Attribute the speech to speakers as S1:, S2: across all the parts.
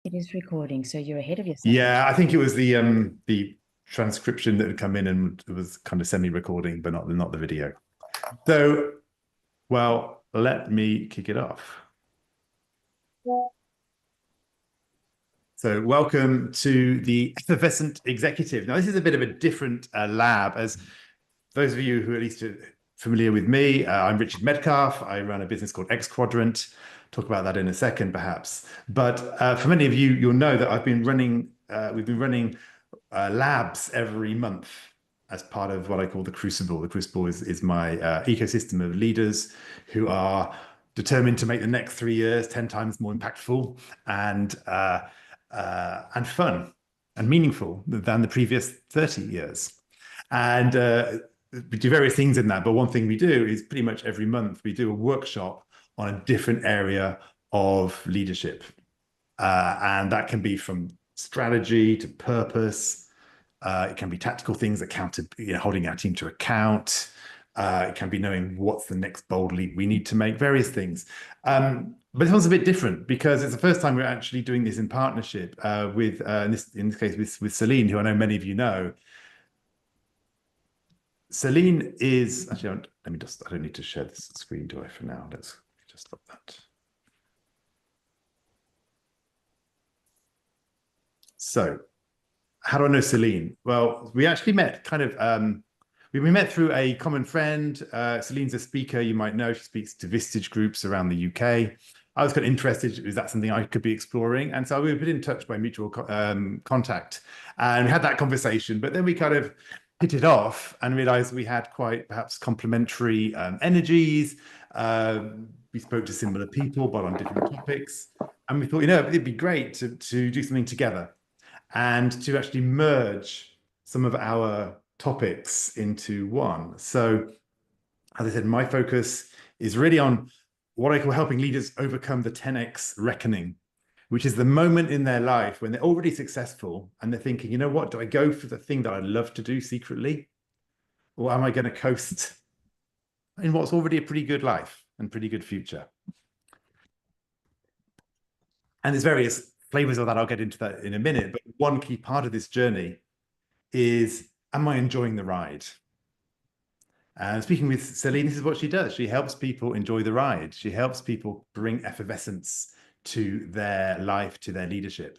S1: It is recording, so you're ahead of yourself.
S2: Yeah, I think it was the transcription that had come in and it was kind of semi-recording, but not the video. So, well, let me kick it off. So, welcome to the Effervescent Executive. Now, this is a bit of a different lab, as those of you who are at least familiar with me, I'm Richard Metcalf. I run a business called X Quadrant. Talk about that in a second, perhaps. But for many of you, you'll know that we've been running labs every month as part of what I call the Crucible. The Crucible is my ecosystem of leaders who are determined to make the next 3 years 10 times more impactful and fun and meaningful than the previous 30 years. And we do various things in that, but one thing we do is pretty much every month we do a workshop on a different area of leadership. And that can be from strategy to purpose. It can be tactical things that holding our team to account. It can be knowing what's the next bold leap we need to make, various things. But this one's a bit different because it's the first time we're actually doing this in partnership with, in this case, with Celynn, who I know many of you know. Celynn is, actually, I don't need to share this screen, do I, for now? Let's just stop that. So, how do I know Celynn? Well, we actually met we met through a common friend. Celynn's a speaker, you might know. She speaks to Vistage groups around the UK. I was kind of interested, is that something I could be exploring? And so we were put in touch by mutual contact. And we had that conversation, but then we kind of hit it off and realized we had quite perhaps complementary energies. We spoke to similar people, but on different topics. And we thought, it'd be great to do something together and to actually merge some of our topics into one. So, as I said, my focus is really on what I call helping leaders overcome the 10x reckoning, which is the moment in their life when they're already successful and they're thinking, you know what, do I go for the thing that I love to do secretly? Or am I going to coast in what's already a pretty good life and pretty good future? And there's various flavors of that. I'll get into that in a minute. But one key part of this journey is, am I enjoying the ride? And speaking with Celynn, this is what she does. She helps people enjoy the ride. She helps people bring effervescence to their life, to their leadership.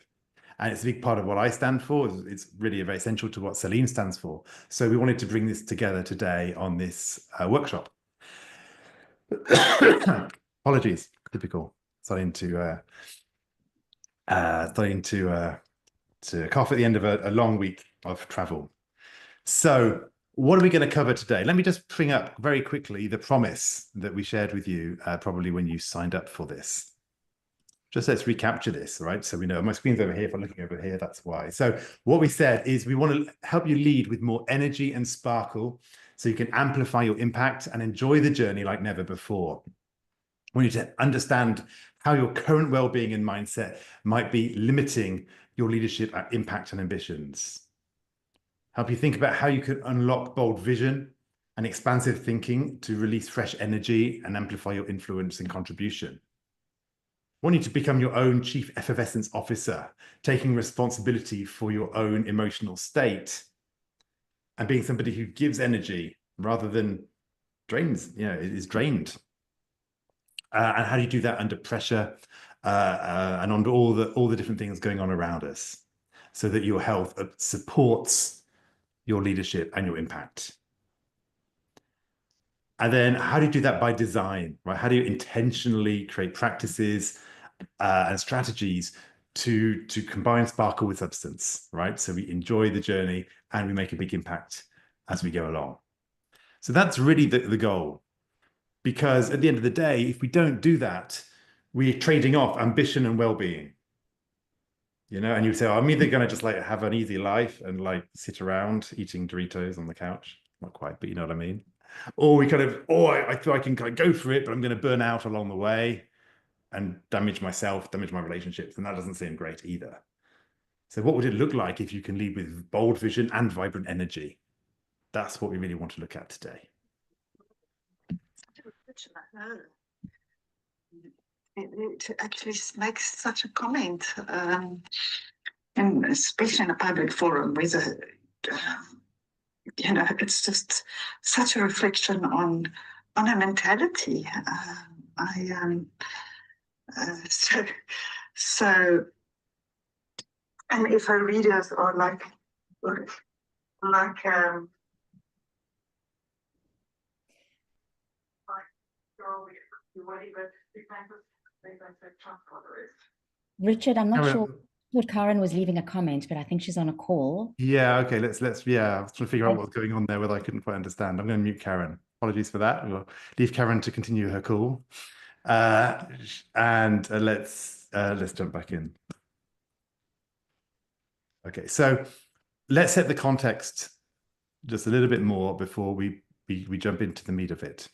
S2: And it's a big part of what I stand for. It's really very essential to what Celynn stands for. So we wanted to bring this together today on this workshop. Apologies, typical. Starting to cough at the end of a long week of travel. So what are we going to cover today? Let me just bring up very quickly the promise that we shared with you probably when you signed up for this. Just let's recapture this, right? So we know my screen's over here. If I'm looking over here, that's why. So what we said is we want to help you lead with more energy and sparkle so you can amplify your impact and enjoy the journey like never before. We need to understand how your current well-being and mindset might be limiting your leadership impact and ambitions. Help you think about how you could unlock bold vision and expansive thinking to release fresh energy and amplify your influence and contribution. Want you to become your own chief effervescence officer, taking responsibility for your own emotional state and being somebody who gives energy rather than drains, is drained. And how do you do that under pressure and under all the different things going on around us so that your health supports your leadership and your impact? And then how do you do that by design, right? How do you intentionally create practices and strategies to combine sparkle with substance, right? So we enjoy the journey and we make a big impact as we go along. So that's really the goal. Because at the end of the day, if we don't do that, we're trading off ambition and well-being. And you say, oh, I'm either going to just have an easy life and sit around eating Doritos on the couch. Not quite, but you know what I mean. Or we I feel I can go for it, but I'm going to burn out along the way and damage myself, damage my relationships. And that doesn't seem great either. So what would it look like if you can lead with bold vision and vibrant energy? That's what we really want to look at today.
S3: to actually make such a comment, and especially in a public forum, whether it's just such a reflection on a mentality. I so so, and if our readers are like
S1: Richard, I'm not sure what Karen was leaving a comment, but I think she's on a call.
S2: Yeah, okay, let's I was trying to figure out what's going on there, whether I couldn't quite understand. I'm going to mute Karen. Apologies for that. We'll leave Karen to continue her call. And let's jump back in. Okay, so let's set the context just a little bit more before we jump into the meat of it.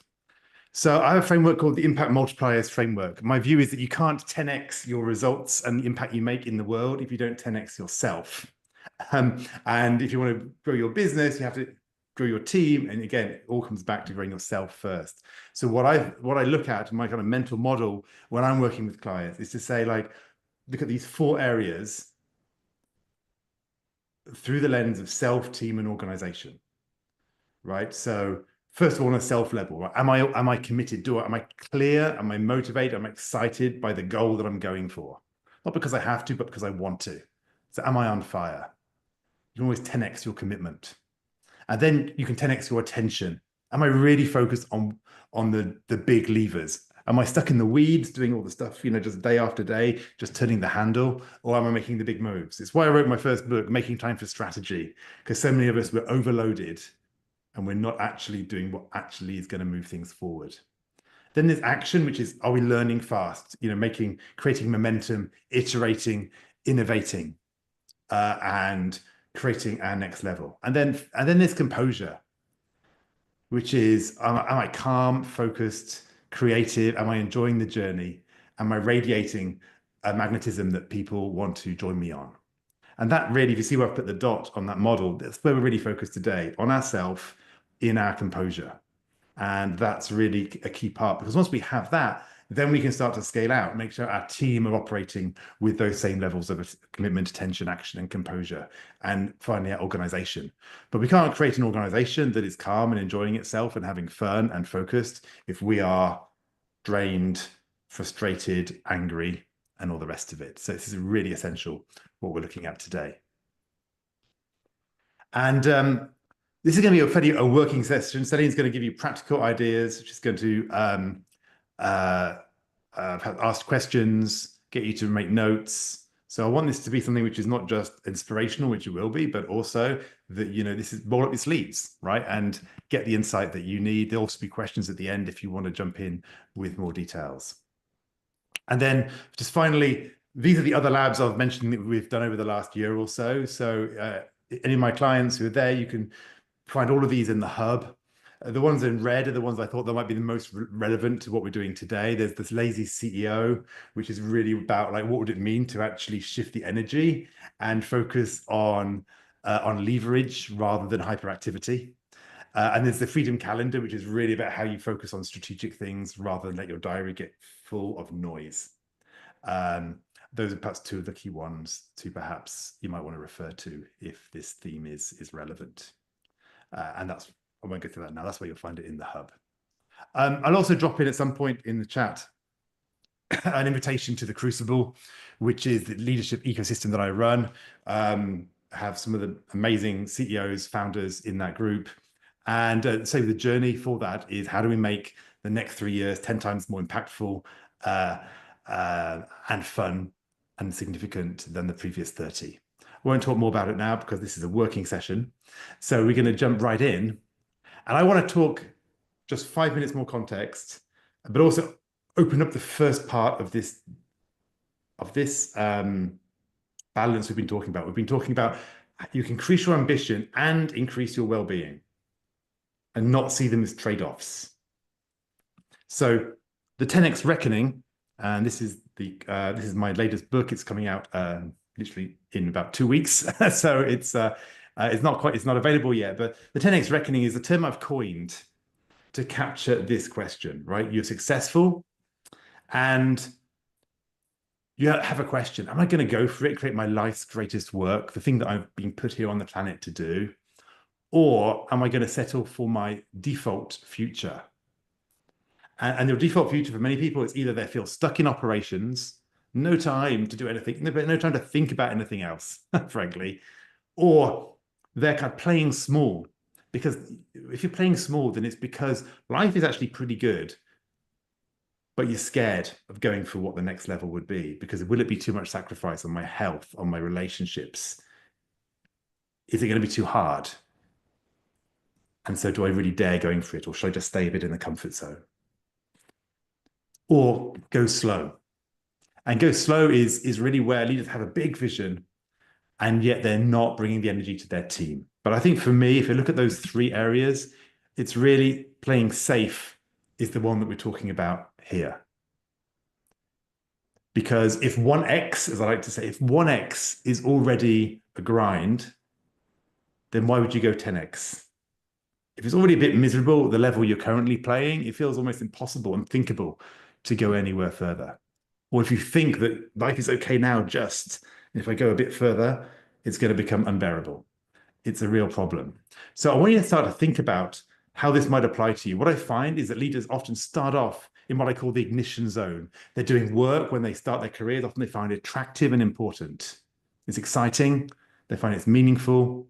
S2: So I have a framework called the Impact Multipliers Framework. My view is that you can't 10x your results and the impact you make in the world if you don't 10x yourself. And if you want to grow your business, you have to grow your team. And again, it all comes back to growing yourself first. So what I look at, my kind of mental model when I'm working with clients, is to say, like, look at these 4 areas through the lens of self, team, and organization, right? So first of all, on a self level, right? Am I committed? Am I clear? Am I motivated? Am I excited by the goal that I'm going for? Not because I have to, but because I want to. So am I on fire? You can always 10x your commitment. And then you can 10x your attention. Am I really focused on the big levers? Am I stuck in the weeds doing all the stuff, just day after day, just turning the handle? Or am I making the big moves? It's why I wrote my first book, Making Time for Strategy, because so many of us were overloaded and we're not actually doing what actually is going to move things forward. Then there's action, which is, are we learning fast? Creating momentum, iterating, innovating, and creating our next level. And then there's composure, which is, am I calm, focused, creative? Am I enjoying the journey? Am I radiating a magnetism that people want to join me on? And that really, if you see where I've put the dot on that model, that's where we're really focused today, on ourselves, in our composure. And that's really a key part, because once we have that, then we can start to scale out, make sure our team are operating with those same levels of commitment, attention, action, and composure, and finally our organization. But we can't create an organization that is calm and enjoying itself and having fun and focused if we are drained, frustrated, angry, and all the rest of it. So this is really essential, what we're looking at today. And this is going to be a working session. Celyn's going to give you practical ideas. She's going to ask questions, get you to make notes. So I want this to be something which is not just inspirational, which it will be, but also that, this is roll up your sleeves, right? And get the insight that you need. There'll also be questions at the end if you want to jump in with more details. And then just finally, these are the other labs I've mentioned that we've done over the last year or so. So any of my clients who are there, you can find all of these in the hub. The ones in red are the ones I thought that might be the most relevant to what we're doing today. There's this lazy CEO, which is really about, like, what would it mean to actually shift the energy and focus on leverage rather than hyperactivity. And there's the freedom calendar, which is really about how you focus on strategic things rather than let your diary get full of noise. Those are perhaps 2 of the key ones to perhaps you might want to refer to if this theme is relevant. And I won't go through that now. That's where you'll find it in the hub. I'll also drop in at some point in the chat an invitation to the Crucible, which is the leadership ecosystem that I run. Have some of the amazing CEOs, founders in that group. And so the journey for that is, how do we make the next 3 years 10 times more impactful and fun and significant than the previous 30. I won't talk more about it now because this is a working session. So we're going to jump right in. And I want to talk just 5 minutes more context, but also open up the first part of this balance we've been talking about. We've been talking about you can increase your ambition and increase your well-being and not see them as trade-offs. So the 10x reckoning, and this is my latest book. It's coming out literally in about 2 weeks. So it's not available yet, but the 10x reckoning is a term I've coined to capture this question, right? You're successful and you have a question. Am I going to go for it, create my life's greatest work, the thing that I've been put here on the planet to do? Or am I going to settle for my default future? And your default future for many people is either they feel stuck in operations, no time to do anything, no time to think about anything else, frankly, or they're kind of playing small. Because if you're playing small, then it's because life is actually pretty good, but you're scared of going for what the next level would be, because will it be too much sacrifice on my health, on my relationships? Is it going to be too hard? And so do I really dare going for it, or should I just stay a bit in the comfort zone? Or go slow. And go slow is really where leaders have a big vision, and yet they're not bringing the energy to their team. But I think for me, if you look at those three areas, it's really playing safe is the one that we're talking about here. Because if 1x, as I like to say, if 1x is already a grind, then why would you go 10x? If it's already a bit miserable at the level you're currently playing, it feels almost impossible, unthinkable to go anywhere further. Or if you think that life is okay now, just if I go a bit further, it's going to become unbearable. It's a real problem. So I want you to start to think about how this might apply to you. What I find is that leaders often start off in what I call the ignition zone. They're doing work when they start their careers. Often they find it attractive and important. It's exciting. They find it's meaningful,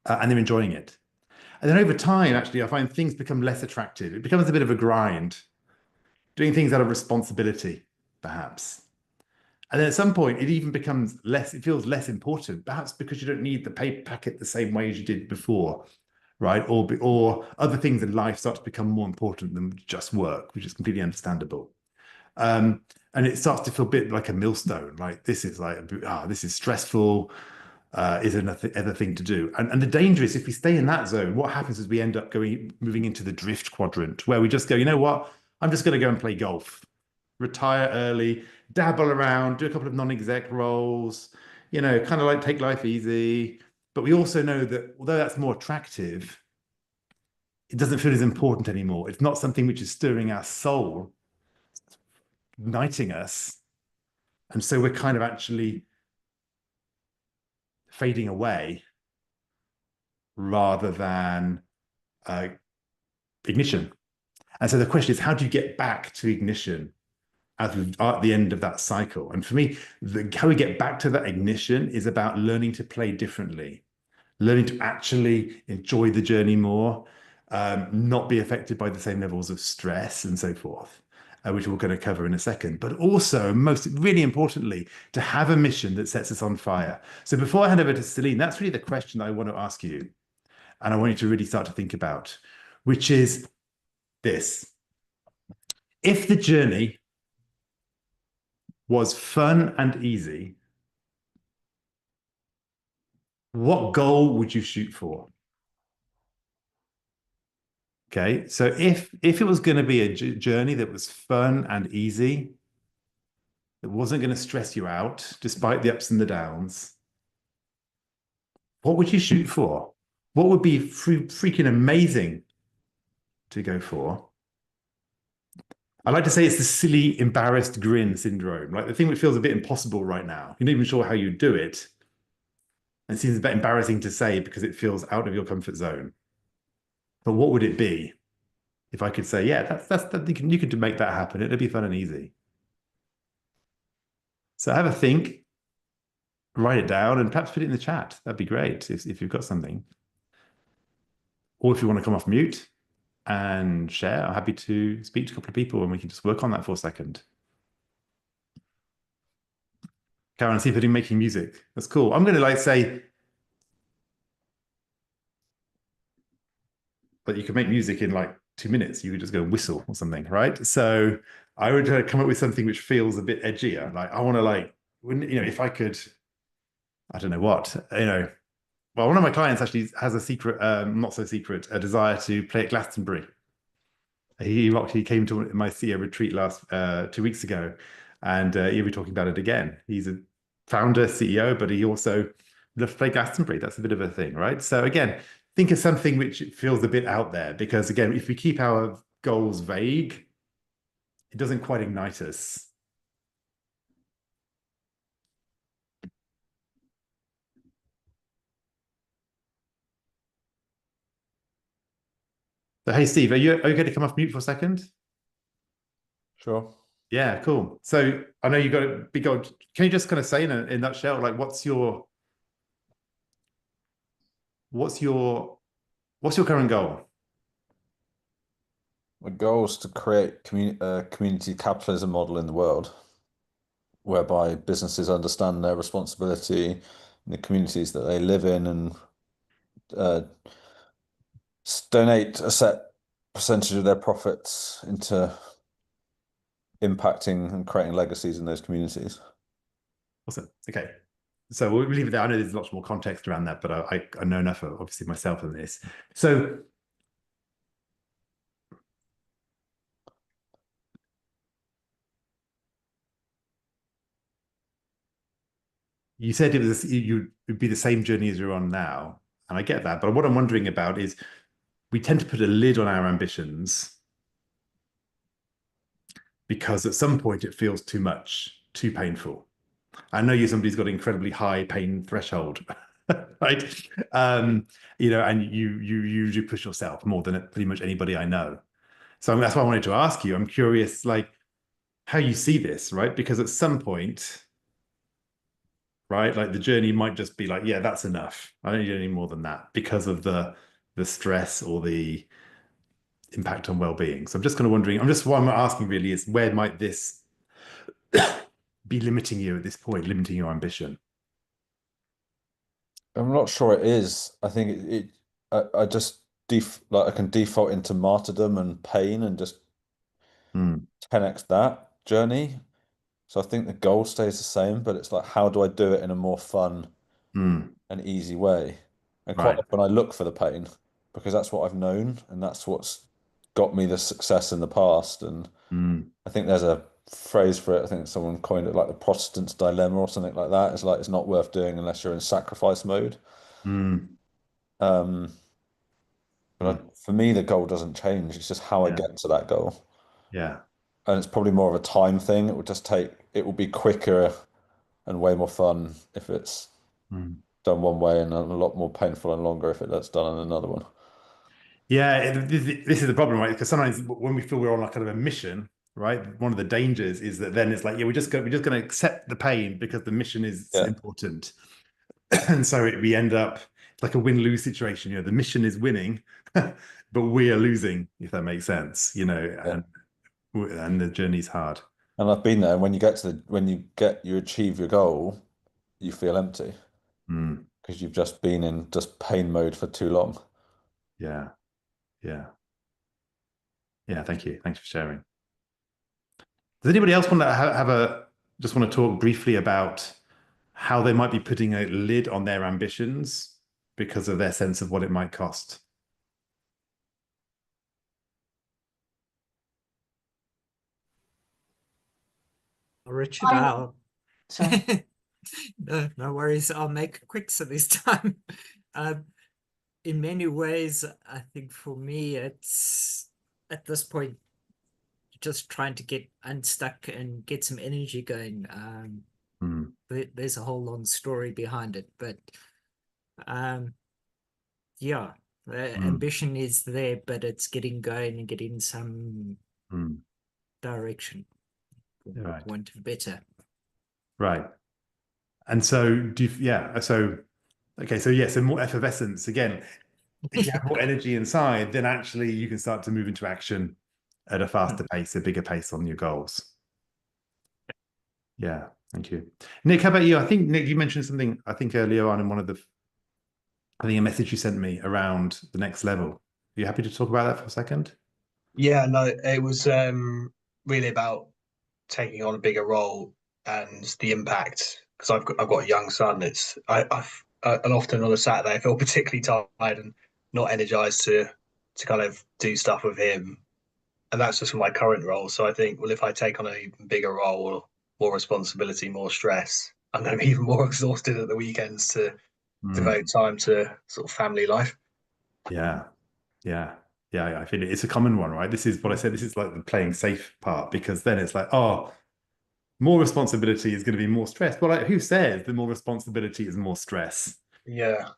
S2: and they're enjoying it. And then over time, actually, I find things become less attractive. It becomes a bit of a grind, doing things out of responsibility, perhaps. And then at some point, it even becomes less, it feels less important, perhaps because you don't need the pay packet the same way as you did before, right? Or other things in life start to become more important than just work, which is completely understandable. And it starts to feel a bit like a millstone, like this is like, this is stressful, is another thing to do. And the danger is if we stay in that zone, what happens is we end up moving into the drift quadrant, where we just go, you know what, I'm just going to go and play golf, retire early, dabble around, do a couple of non-exec roles, you know, kind of like take life easy. But we also know that although that's more attractive, it doesn't feel as important anymore. It's not something which is stirring our soul, igniting us. And so we're kind of actually fading away rather than ignition. And so the question is, how do you get back to ignition at the end of that cycle? And for me, how we get back to that ignition is about learning to play differently, learning to actually enjoy the journey more, not be affected by the same levels of stress and so forth, which we're going to cover in a second, but also, really importantly, to have a mission that sets us on fire. So before I hand over to Celynn, that's really the question I want to ask you, and I want you to really start to think about, which is this. If the journey was fun and easy, what goal would you shoot for? Okay, so if it was going to be a journey that was fun and easy, that wasn't going to stress you out despite the ups and the downs, what would you shoot for? What would be freaking amazing to go for? I like to say it's the silly, embarrassed grin syndrome, like the thing which feels a bit impossible right now. You're not even sure how you do it. And it seems a bit embarrassing to say because it feels out of your comfort zone. But what would it be if I could say, yeah, you can make that happen. It'll be fun and easy. So have a think, write it down, and perhaps put it in the chat. That'd be great if you've got something. Or if you want to come off mute and share, I'm happy to speak to a couple of people and we can just work on that for a second. Karen, see if they're making music. That's cool. I'm going to say that you can make music in 2 minutes. You could just go whistle or something, right? So I would come up with something which feels a bit edgier. I want to if I could, I don't know what, well, one of my clients actually has a secret, not so secret, a desire to play at Glastonbury. He came to my CEO retreat 2 weeks ago, and he'll be talking about it again. He's a founder, CEO, but he also loves to play Glastonbury. That's a bit of a thing, right? So again, think of something which feels a bit out there, because again, if we keep our goals vague, it doesn't quite ignite us. So, hey, Steve, are you okay to come off mute for a second?
S4: Sure.
S2: Yeah, cool. So I know you got a big goal. Can you just kind of say in a nutshell, like what's your current goal?
S4: My goal is to create a community capitalism model in the world whereby businesses understand their responsibility in the communities that they live in and uh, donate a set percentage of their profits into impacting and creating legacies in those communities.
S2: Awesome. Okay. So we'll leave it there. I know there's lots more context around that, but I know enough, obviously, myself in this. So you said you would be the same journey as you're on now, and I get that. But what I'm wondering about is we tend to put a lid on our ambitions because at some point it feels too much, too painful. I know you're somebody who's got an incredibly high pain threshold, right? And you do push yourself more than pretty much anybody I know. So that's why I wanted to ask you. I'm curious, like, how you see this, right? Because at some point, right, like the journey might just be like, yeah, that's enough. I don't need any more than that because of the stress or the impact on well-being. So I'm just kind of wondering, what I'm asking really is where might this be limiting you at this point, limiting your ambition?
S4: I'm not sure it is. I think I just I can default into martyrdom and pain and just 10x that journey. So I think the goal stays the same, but it's like, how do I do it in a more fun and easy way? And quite
S2: Right.
S4: often I look for the pain because that's what I've known and that's what's got me the success in the past. And I think there's a phrase for it. I think someone coined it like the Protestant's dilemma or something like that. It's like it's not worth doing unless you're in sacrifice mode. But for me, the goal doesn't change. It's just how I get to that goal.
S2: Yeah.
S4: And it's probably more of a time thing. It will be quicker and way more fun if it's done one way and a lot more painful and longer if it's done in another one.
S2: Yeah, this is the problem, right? Because sometimes when we feel we're on like kind of a mission, right? One of the dangers is that then it's like, yeah, we're just going to accept the pain because the mission is important, and so we end up like a win-lose situation. You know, the mission is winning, but we are losing, if that makes sense. You know, and the journey's hard.
S4: And I've been there. And when you achieve your goal, you feel empty because you've just been in just pain mode for too long.
S2: Yeah, yeah, yeah. Thank you. Thanks for sharing. Does anybody else want to just want to talk briefly about how they might be putting a lid on their ambitions because of their sense of what it might cost?
S5: Richard,
S1: Sorry.
S5: no worries. I'll make it quick so this time. In many ways, I think for me, it's at this point just trying to get unstuck and get some energy going. There's a whole long story behind it, but yeah, the ambition is there, but it's getting going and getting some direction.
S2: Right.
S5: Want to better.
S2: Right. And so okay, so more effervescence again. If you have more energy inside, then actually you can start to move into action at a faster pace, a bigger pace on your goals. Yeah, thank you. Nick, how about you? I think, Nick, you mentioned something, I think earlier on in a message you sent me around the next level. Are you happy to talk about that for a second?
S6: Yeah, no, it was really about taking on a bigger role and the impact because I've got a young son. And often on a Saturday I feel particularly tired and not energized to kind of do stuff with him, and that's just for my current role. So I think, well, if I take on an even bigger role, more responsibility, more stress, I'm going to be even more exhausted at the weekends to devote time to sort of family life.
S2: Yeah, yeah. Yeah, I feel it's a common one, right? This is what I said. This is like the playing safe part, because then it's like, oh, more responsibility is going to be more stress. Well, like, who says the more responsibility is more stress?
S6: Yeah.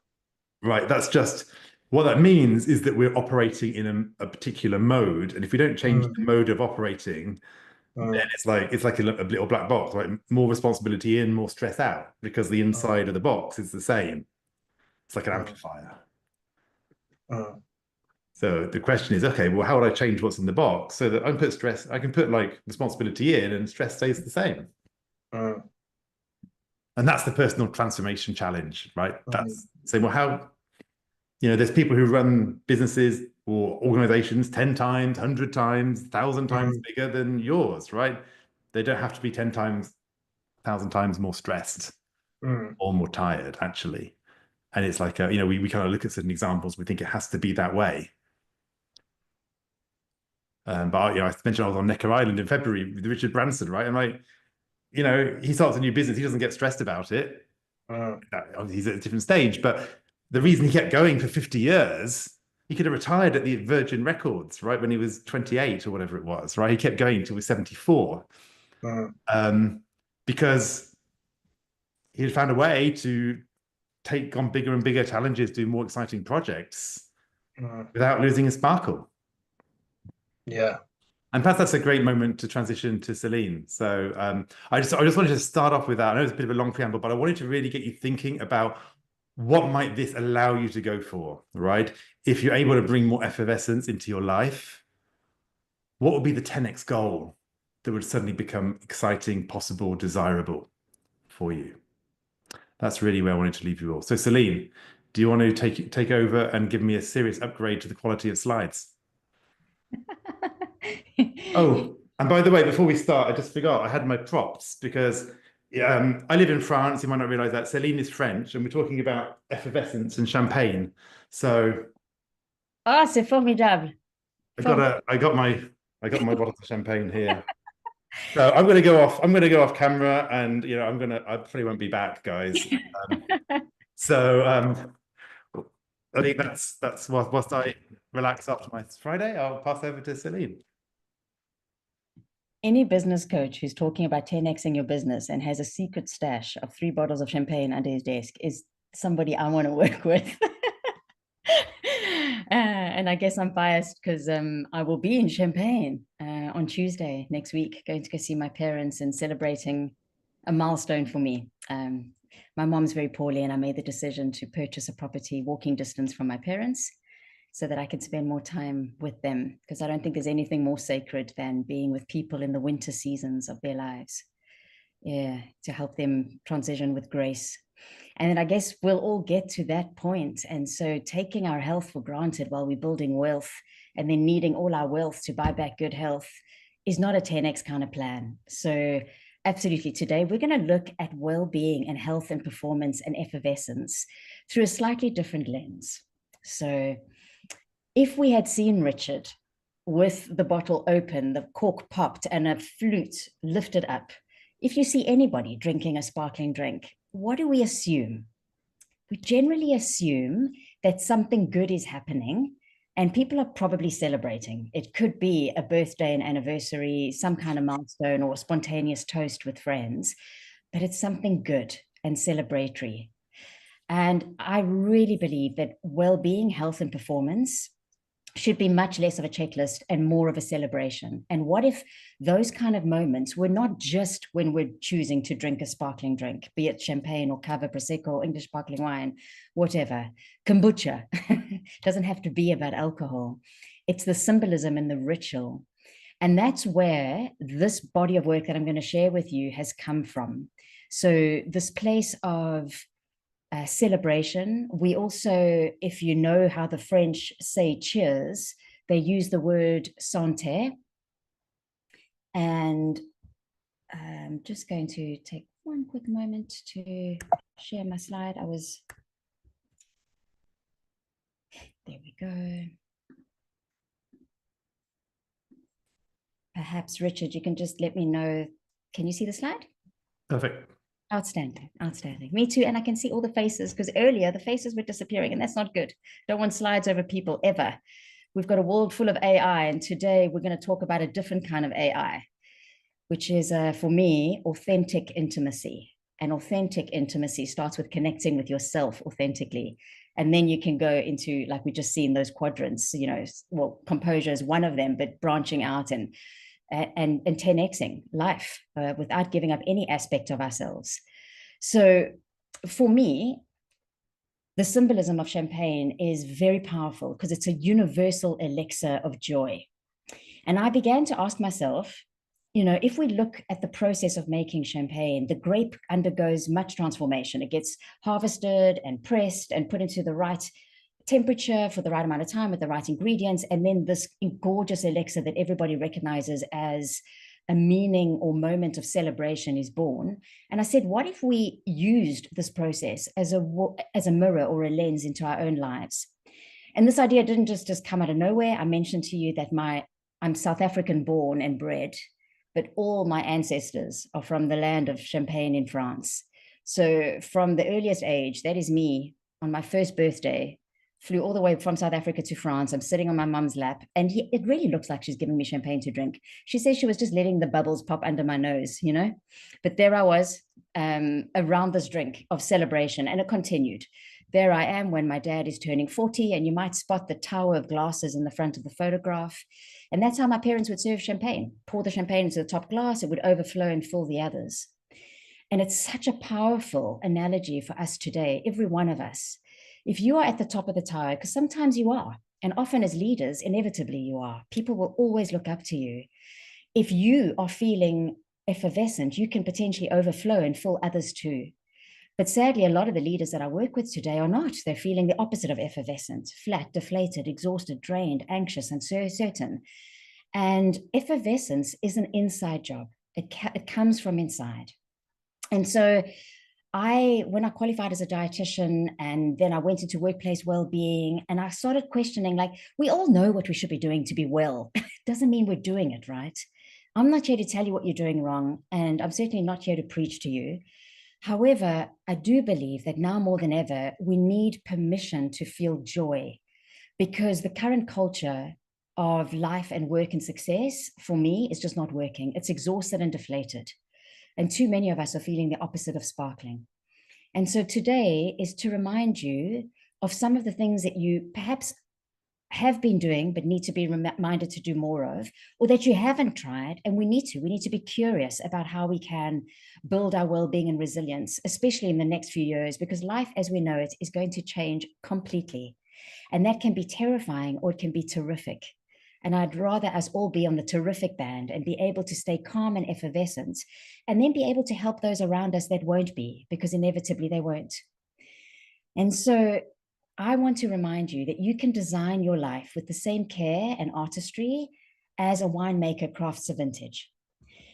S2: Right. That's just, What that means is that we're operating in a particular mode, and if we don't change the mode of operating, then it's like a little black box, right? More responsibility in, more stress out, because the inside of the box is the same. It's like an amplifier. So the question is, okay, well, how would I change what's in the box so that I can put like responsibility in and stress stays the same? And that's the personal transformation challenge, right? That's saying, well, how, there's people who run businesses or organizations 10 times, 100 times, 1,000 times bigger than yours, right? They don't have to be 10 times, 1,000 times more stressed or more tired, actually. And it's like, we kind of look at certain examples, we think it has to be that way. But I mentioned I was on Necker Island in February with Richard Branson, right? And like, he starts a new business, he doesn't get stressed about it. He's at a different stage, but the reason he kept going for 50 years, he could have retired at the Virgin Records, right, when he was 28 or whatever it was, right? He kept going until he was 74, because he had found a way to take on bigger and bigger challenges, do more exciting projects without losing his sparkle.
S6: Yeah.
S2: And perhaps that's a great moment to transition to Celynn. So I just wanted to start off with that. I know it's a bit of a long preamble, but I wanted to really get you thinking about what might this allow you to go for, right? If you're able to bring more effervescence into your life, what would be the 10x goal that would suddenly become exciting, possible, desirable for you? That's really where I wanted to leave you all. So Celynn, do you want to take over and give me a serious upgrade to the quality of slides? Oh, and by the way, before we start, I just forgot I had my props because I live in France. You might not realize that Celynn is French, and we're talking about effervescence and champagne. So,
S1: c'est formidable.
S2: I got my bottle of champagne here. So I'm going to go off. I'm going to go off camera, and I probably won't be back, guys. I think that's whilst I relax after my Friday, I'll pass over to Celynn.
S1: Any business coach who's talking about 10xing your business and has a secret stash of 3 bottles of champagne under his desk is somebody I want to work with. And I guess I'm biased because I will be in Champagne on Tuesday next week, going to go see my parents and celebrating a milestone for me. My mom's very poorly, and I made the decision to purchase a property walking distance from my parents so that I could spend more time with them, because I don't think there's anything more sacred than being with people in the winter seasons of their lives. Yeah, to help them transition with grace. And then I guess we'll all get to that point. And so taking our health for granted while we're building wealth and then needing all our wealth to buy back good health is not a 10x kind of plan. So absolutely, today we're going to look at well-being and health and performance and effervescence through a slightly different lens. So if we had seen Richard with the bottle open, the cork popped and a flute lifted up, if you see anybody drinking a sparkling drink, what do we assume? We generally assume that something good is happening and people are probably celebrating. It could be a birthday, an anniversary, some kind of milestone, or a spontaneous toast with friends, but it's something good and celebratory. And I really believe that well-being, health, and performance should be much less of a checklist and more of a celebration. And what if those kind of moments were not just when we're choosing to drink a sparkling drink, be it champagne or cava, prosecco, or English sparkling wine, whatever, kombucha, doesn't have to be about alcohol. It's the symbolism and the ritual. And that's where this body of work that I'm going to share with you has come from. So this place of celebration. We also, if you know how the French say cheers, they use the word santé. And I'm just going to take one quick moment to share my slide. There we go. Perhaps, Richard, you can just let me know. Can you see the slide?
S2: Perfect.
S1: Outstanding, outstanding. Me too. And I can see all the faces, because earlier the faces were disappearing, and that's not good. Don't want slides over people ever. We've got a world full of AI, and today we're going to talk about a different kind of AI, which is, for me, authentic intimacy. And authentic intimacy starts with connecting with yourself authentically. And then you can go into, like we just seen, those quadrants, you know, well, composure is one of them, but branching out and 10xing life without giving up any aspect of ourselves. So for me, the symbolism of champagne is very powerful because it's a universal elixir of joy. And I began to ask myself, you know, if we look at the process of making champagne, the grape undergoes much transformation. It gets harvested and pressed and put into the right temperature for the right amount of time with the right ingredients. And then this gorgeous elixir that everybody recognizes as a meaning or moment of celebration is born. And I said, what if we used this process as a mirror or a lens into our own lives? And this idea didn't just come out of nowhere. I mentioned to you that I'm South African born and bred, but all my ancestors are from the land of Champagne in France. So from the earliest age, that is me on my first birthday, flew all the way from South Africa to France. I'm sitting on my mum's lap, and it really looks like she's giving me champagne to drink. She says she was just letting the bubbles pop under my nose, you know, but there I was around this drink of celebration, and it continued. There I am when my dad is turning 40, and you might spot the tower of glasses in the front of the photograph. And that's how my parents would serve champagne. Pour the champagne into the top glass, it would overflow and fill the others. And it's such a powerful analogy for us today, every one of us. If you are at the top of the tower, because sometimes you are, and often as leaders, inevitably you are, people will always look up to you. If you are feeling effervescent, you can potentially overflow and fill others too. But sadly, a lot of the leaders that I work with today are not. They're feeling the opposite of effervescent, flat, deflated, exhausted, drained, anxious, and uncertain. And effervescence is an inside job. It comes from inside. And so when I qualified as a dietitian, and then I went into workplace well-being, and I started questioning, like, we all know what we should be doing to be well. Doesn't mean we're doing it right. I'm not here to tell you what you're doing wrong, and I'm certainly not here to preach to you. However, I do believe that now more than ever, we need permission to feel joy, because the current culture of life and work and success, for me, is just not working. It's exhausted and deflated. And too many of us are feeling the opposite of sparkling. And so today is to remind you of some of the things that you perhaps have been doing, but need to be reminded to do more of, or that you haven't tried. And we need to be curious about how we can build our well-being and resilience, especially in the next few years, because life as we know it is going to change completely. And that can be terrifying, or it can be terrific. And I'd rather us all be on the terrific band and be able to stay calm and effervescent, and then be able to help those around us that won't be, because inevitably they won't. And so I want to remind you that you can design your life with the same care and artistry as a winemaker crafts a vintage.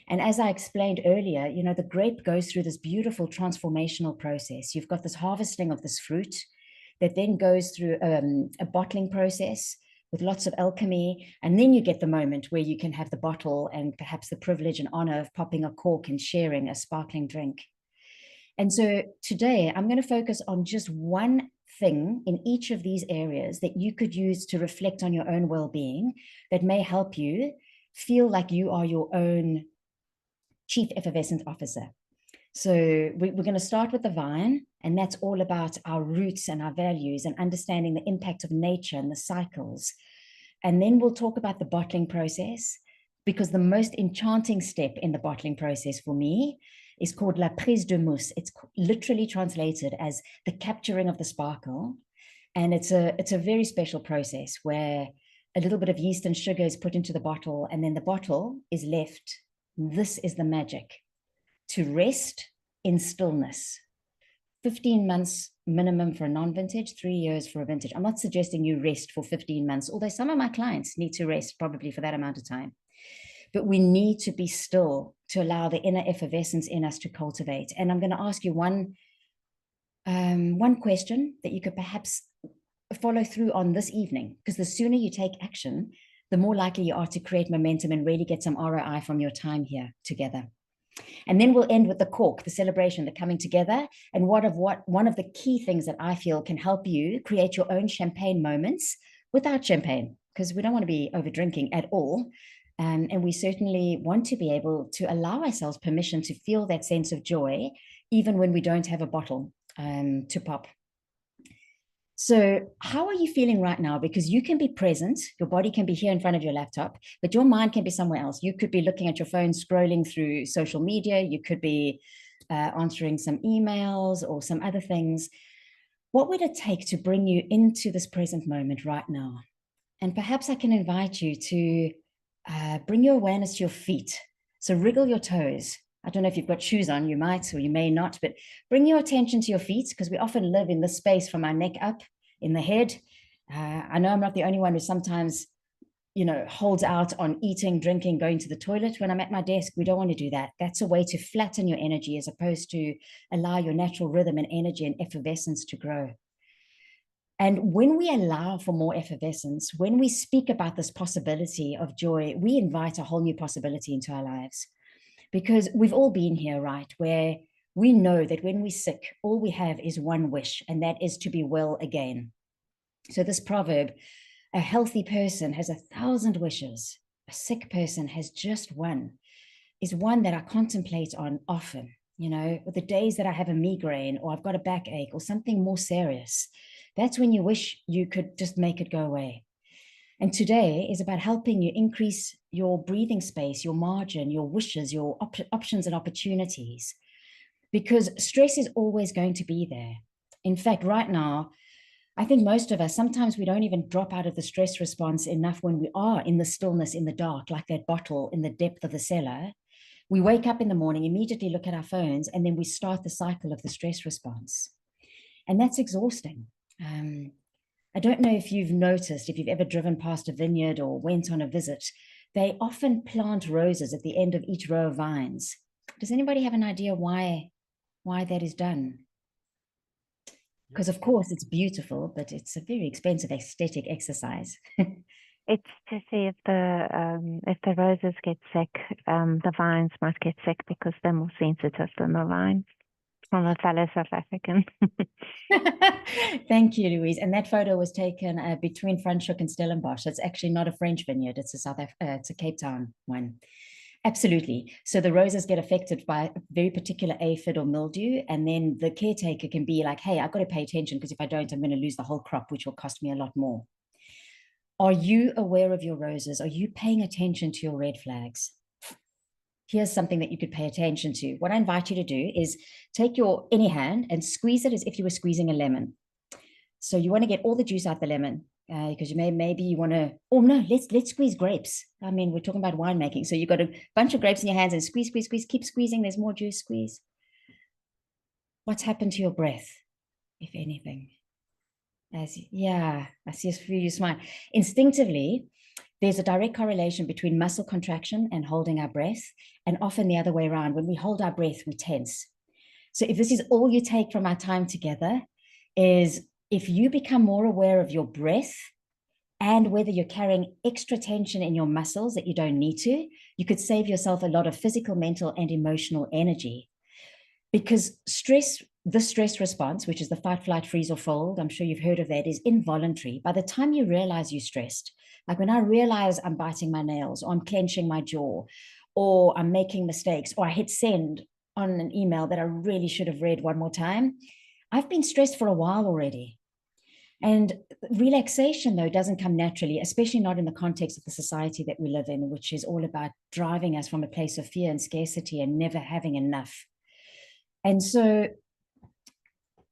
S1: And as I explained earlier, you know, the grape goes through this beautiful transformational process. You've got this harvesting of this fruit that then goes through a bottling process with lots of alchemy. And then you get the moment where you can have the bottle and perhaps the privilege and honor of popping a cork and sharing a sparkling drink. And so today I'm going to focus on just one thing in each of these areas that you could use to reflect on your own well-being, that may help you feel like you are your own chief effervescent officer. So we're going to start with the vine, and that's all about our roots and our values and understanding the impact of nature and the cycles. And then we'll talk about the bottling process, because the most enchanting step in the bottling process for me is called la prise de mousse. It's literally translated as the capturing of the sparkle. And it's a very special process where a little bit of yeast and sugar is put into the bottle, and then the bottle is left. This is the magic, to rest in stillness. 15 months minimum for a non-vintage, 3 years for a vintage. I'm not suggesting you rest for 15 months, although some of my clients need to rest probably for that amount of time. But we need to be still to allow the inner effervescence in us to cultivate. And I'm going to ask you one question that you could perhaps follow through on this evening, because the sooner you take action, the more likely you are to create momentum and really get some ROI from your time here together. And then we'll end with the cork, the celebration, the coming together, and one of the key things that I feel can help you create your own champagne moments without champagne, because we don't want to be over drinking at all. And we certainly want to be able to allow ourselves permission to feel that sense of joy, even when we don't have a bottle to pop. So how are you feeling right now? Because you can be present, your body can be here in front of your laptop, but your mind can be somewhere else. You could be looking at your phone, scrolling through social media. You could be answering some emails or some other things. What would it take to bring you into this present moment right now? And perhaps I can invite you to bring your awareness to your feet. So wriggle your toes. I don't know if you've got shoes on, you might or you may not, but bring your attention to your feet, because we often live in this space from our neck up in the head. I know I'm not the only one who sometimes, holds out on eating, drinking, going to the toilet. When I'm at my desk, we don't want to do that. That's a way to flatten your energy as opposed to allow your natural rhythm and energy and effervescence to grow. And when we allow for more effervescence, when we speak about this possibility of joy, we invite a whole new possibility into our lives. Because we've all been here, right, where we know that when we're sick, all we have is one wish, and that is to be well again. So this proverb, a healthy person has 1,000 wishes, a sick person has just one, is one that I contemplate on often, the days that I have a migraine or I've got a backache or something more serious. That's when you wish you could just make it go away. And today is about helping you increase your breathing space, your margin, your wishes, your options and opportunities, because stress is always going to be there. In fact, right now, I think most of us, sometimes we don't even drop out of the stress response enough when we are in the stillness, in the dark, like that bottle in the depth of the cellar. We wake up in the morning, immediately look at our phones, and then we start the cycle of the stress response. And that's exhausting. I don't know if you've noticed, if you've ever driven past a vineyard or went on a visit, they often plant roses at the end of each row of vines. Does anybody have an idea why that is done? Because of course it's beautiful, but it's a very expensive aesthetic exercise.
S7: It's to see if the roses get sick, the vines might get sick because they're more sensitive than the vines. From a fellow South African.
S1: Thank you, Louise. And that photo was taken between Franschhoek and Stellenbosch. It's actually not a French vineyard. It's it's a Cape Town one. Absolutely. So the roses get affected by a very particular aphid or mildew, and then the caretaker can be like, hey, I've got to pay attention, because if I don't, I'm going to lose the whole crop, which will cost me a lot more. Are you aware of your roses? Are you paying attention to your red flags? Here's something that you could pay attention to. What I invite you to do is take your any hand and squeeze it as if you were squeezing a lemon. So you want to get all the juice out the lemon, because maybe you want to, oh no, let's squeeze grapes. I mean, we're talking about winemaking. So you've got a bunch of grapes in your hands and squeeze, keep squeezing. There's more juice, squeeze. What's happened to your breath, if anything? I see a few you smile. Instinctively, there's a direct correlation between muscle contraction and holding our breath, and often the other way around. When we hold our breath, we tense. So if this is all you take from our time together, is if you become more aware of your breath and whether you're carrying extra tension in your muscles that you don't need to, you could save yourself a lot of physical, mental, and emotional energy. Because the stress response, which is the fight, flight, freeze, or fold, I'm sure you've heard of that, is involuntary. By the time you realize you're stressed, like when I realize I'm biting my nails, or I'm clenching my jaw, or I'm making mistakes, or I hit send on an email that I really should have read one more time, I've been stressed for a while already. And relaxation, though, doesn't come naturally, especially not in the context of the society that we live in, which is all about driving us from a place of fear and scarcity and never having enough. And so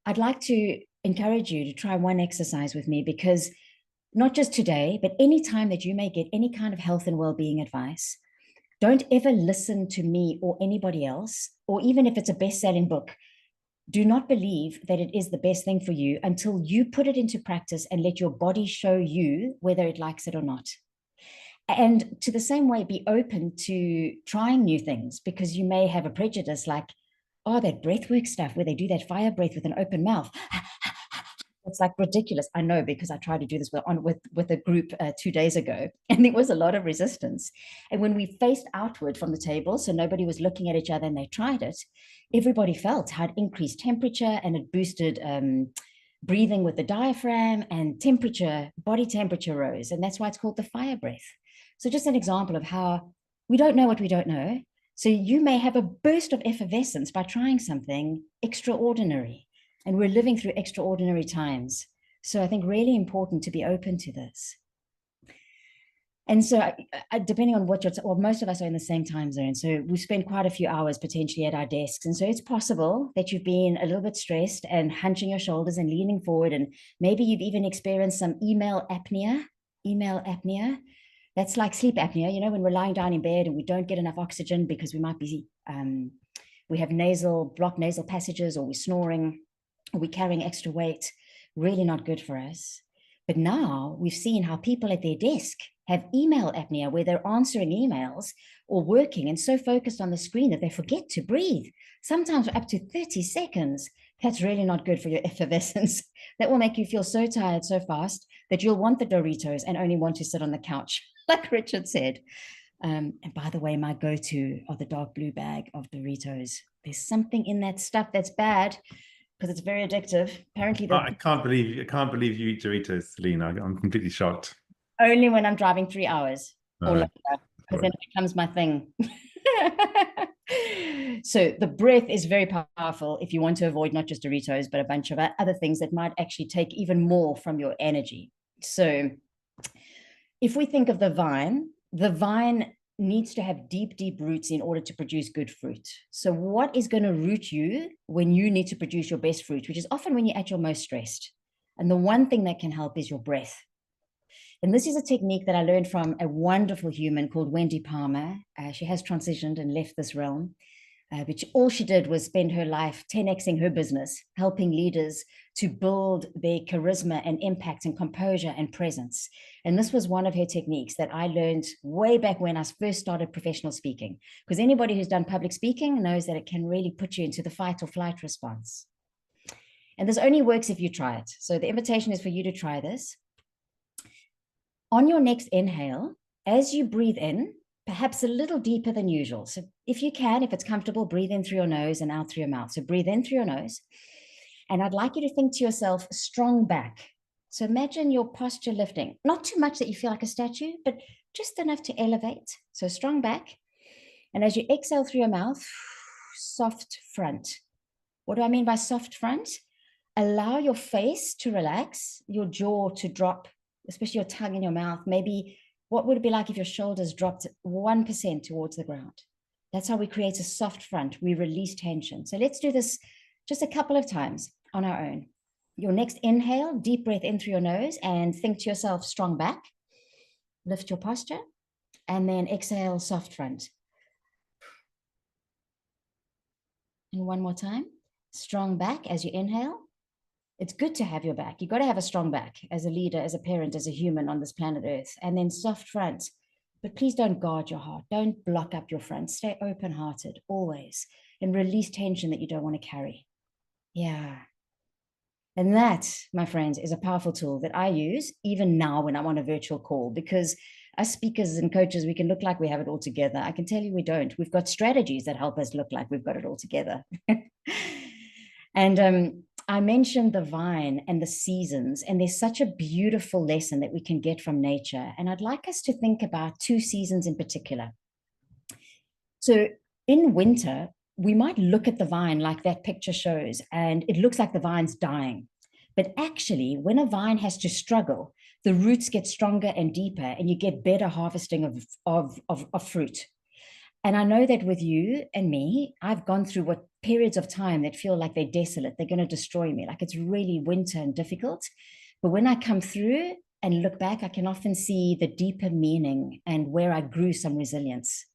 S1: I'd like to encourage you to try one exercise with me, because not just today, but any time that you may get any kind of health and well-being advice, don't ever listen to me or anybody else, or even if it's a best-selling book, do not believe that it is the best thing for you until you put it into practice and let your body show you whether it likes it or not. And to the same way, be open to trying new things, because you may have a prejudice like, oh, that breathwork stuff where they do that fire breath with an open mouth. It's like ridiculous. I know, because I tried to do this with a group 2 days ago, and there was a lot of resistance. And when we faced outward from the table, so nobody was looking at each other, and they tried it, everybody felt how it increased temperature, and it boosted breathing with the diaphragm, and body temperature rose. And that's why it's called the fire breath. So just an example of how we don't know what we don't know. So you may have a burst of effervescence by trying something extraordinary. And we're living through extraordinary times. So I think really important to be open to this. And so depending on what well, most of us are in the same time zone. So we spend quite a few hours potentially at our desks. And so it's possible that you've been a little bit stressed and hunching your shoulders and leaning forward. And maybe you've even experienced some email apnea. That's like sleep apnea, you know, when we're lying down in bed and we don't get enough oxygen because we might be, we have blocked nasal passages, or we're snoring, or we're carrying extra weight. Really not good for us. But now we've seen how people at their desk have email apnea, where they're answering emails or working and so focused on the screen that they forget to breathe, sometimes for up to 30 seconds. That's really not good for your effervescence. That will make you feel so tired so fast that you'll want the Doritos and only want to sit on the couch, like Richard said. And by the way, my go-to are the dark blue bag of Doritos. There's something in that stuff that's bad, because it's very addictive. Apparently,
S2: I can't believe you eat Doritos, Celynn. I'm completely shocked.
S1: Only when I'm driving 3 hours or longer, because then it becomes my thing. So the breath is very powerful if you want to avoid not just Doritos, but a bunch of other things that might actually take even more from your energy. So if we think of the vine needs to have deep, deep roots in order to produce good fruit. So what is going to root you when you need to produce your best fruit, which is often when you're at your most stressed? And the one thing that can help is your breath. And this is a technique that I learned from a wonderful human called Wendy Palmer. She has transitioned and left this realm. But all she did was spend her life 10xing her business, helping leaders to build their charisma and impact and composure and presence. And this was one of her techniques that I learned way back when I first started professional speaking, because anybody who's done public speaking knows that it can really put you into the fight or flight response. And this only works if you try it. So the invitation is for you to try this. On your next inhale, as you breathe in, perhaps a little deeper than usual. So if you can, if it's comfortable, breathe in through your nose and out through your mouth. So breathe in through your nose. And I'd like you to think to yourself, strong back. So imagine your posture lifting, not too much that you feel like a statue, but just enough to elevate. So strong back. And as you exhale through your mouth, soft front. What do I mean by soft front? Allow your face to relax, your jaw to drop, especially your tongue in your mouth. Maybe what would it be like if your shoulders dropped 1% towards the ground? That's how we create a soft front. We release tension. So let's do this just a couple of times on our own. Your next inhale, deep breath in through your nose and think to yourself, strong back. Lift your posture. And then exhale, soft front. And one more time. Strong back as you inhale. It's good to have your back. You've got to have a strong back as a leader, as a parent, as a human on this planet Earth. And then soft front. But please don't guard your heart. Don't block up your front. Stay open-hearted always. And release tension that you don't want to carry. Yeah. And that, my friends, is a powerful tool that I use even now when I'm on a virtual call, because us speakers and coaches, we can look like we have it all together. I can tell you we don't. We've got strategies that help us look like we've got it all together. And I mentioned the vine and the seasons, and there's such a beautiful lesson that we can get from nature. And I'd like us to think about 2 seasons in particular. So in winter, we might look at the vine like that picture shows, and it looks like the vine's dying. But actually, when a vine has to struggle, the roots get stronger and deeper, and you get better harvesting of fruit. And I know that with you and me, I've gone through what periods of time that feel like they're desolate. They're going to destroy me. Like it's really winter and difficult. But when I come through and look back, I can often see the deeper meaning and where I grew some resilience.